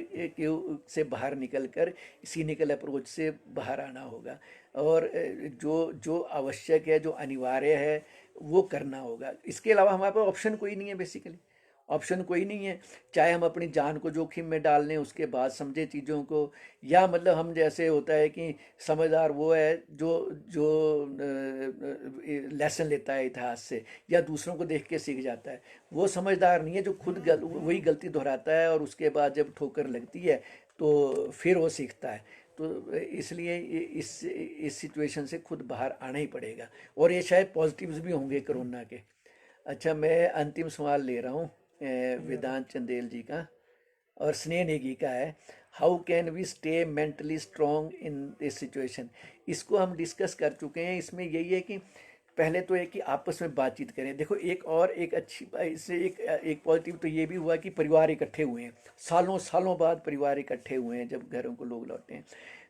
से बाहर निकल कर सीनिकल अप्रोच से बाहर आना होगा। और जो जो आवश्यक है, जो अनिवार्य है, वो करना होगा। इसके अलावा हमारे पास ऑप्शन कोई नहीं है, बेसिकली ऑप्शन कोई नहीं है। चाहे हम अपनी जान को जोखिम में डाल लें, उसके बाद समझे चीज़ों को, या मतलब हम जैसे होता है कि समझदार वो है जो जो लेसन लेता है इतिहास से, या दूसरों को देख के सीख जाता है। वो समझदार नहीं है जो खुद वही गलती दोहराता है और उसके बाद जब ठोकर लगती है तो फिर वो सीखता है। तो इसलिए इस सिचुएशन से खुद बाहर आना ही पड़ेगा, और ये शायद पॉजिटिव्स भी होंगे कोरोना के। अच्छा, मैं अंतिम सवाल ले रहा हूँ वेदांत चंदेल जी का, और स्नेह नेगी का है। How can we stay mentally strong in this situation. इसको हम डिस्कस कर चुके हैं। इसमें यही है कि पहले तो है कि आपस में बातचीत करें। देखो, एक अच्छी इससे एक पॉजिटिव तो ये भी हुआ कि परिवार इकट्ठे हुए हैं, सालों सालों बाद परिवार इकट्ठे हुए हैं जब घरों को लोग लौटे हैं।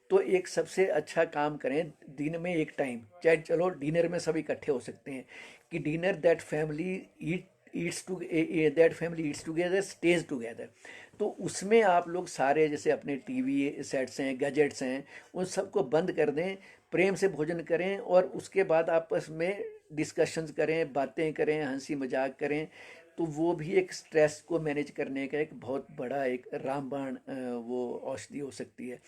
तो एक सबसे अच्छा काम करें, दिन में एक टाइम, चाहे चलो डिनर में सब इकट्ठे हो सकते हैं, कि dinner that family Yeats to that family eats together stage together. तो उसमें आप लोग सारे, जैसे अपने टीवी सेट्स हैं, गैजेट्स हैं, उन सबको बंद कर दें, प्रेम से भोजन करें, और उसके बाद आपस में डिस्कशंस करें, बातें करें, हंसी मजाक करें। तो वो भी एक स्ट्रेस को मैनेज करने का एक बहुत बड़ा एक रामबाण वो औषधि हो सकती है।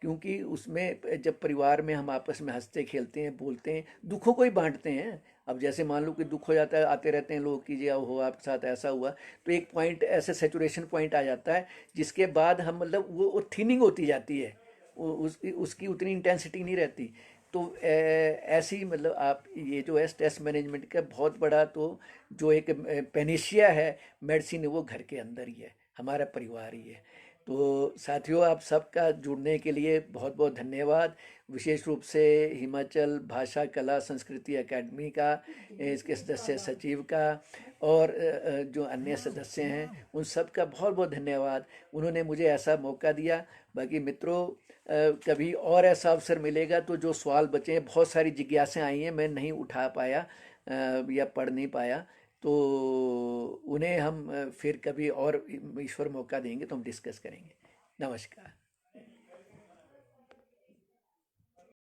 क्योंकि उसमें जब परिवार में हम आपस में हंसते खेलते हैं, बोलते हैं, दुखों को ही बांटते हैं। अब जैसे मान लो कि दुख हो जाता है, आते रहते हैं लोग कि जी हो आपके साथ ऐसा हुआ, तो एक पॉइंट ऐसे सेचुरेशन पॉइंट आ जाता है जिसके बाद हम मतलब वो थिनिंग होती जाती है, उसकी उतनी इंटेंसिटी नहीं रहती। तो ऐसी मतलब आप ये जो है स्ट्रेस मैनेजमेंट का बहुत बड़ा, तो जो एक पेनिशिया है मेडिसिन, वो घर के अंदर ही है, हमारा परिवार ही है। तो साथियों, आप सबका जुड़ने के लिए बहुत बहुत धन्यवाद। विशेष रूप से हिमाचल भाषा कला संस्कृति एकेडमी का, इसके सदस्य सचिव का, और जो अन्य सदस्य हैं उन सब का बहुत बहुत धन्यवाद। उन्होंने मुझे ऐसा मौका दिया। बाकी मित्रों, कभी और ऐसा अवसर मिलेगा तो जो सवाल बचे हैं, बहुत सारी जिज्ञासाएं आई हैं, मैं नहीं उठा पाया या पढ़ नहीं पाया, तो उन्हें हम फिर कभी और ईश्वर मौका देंगे तो हम डिस्कस करेंगे। नमस्कार।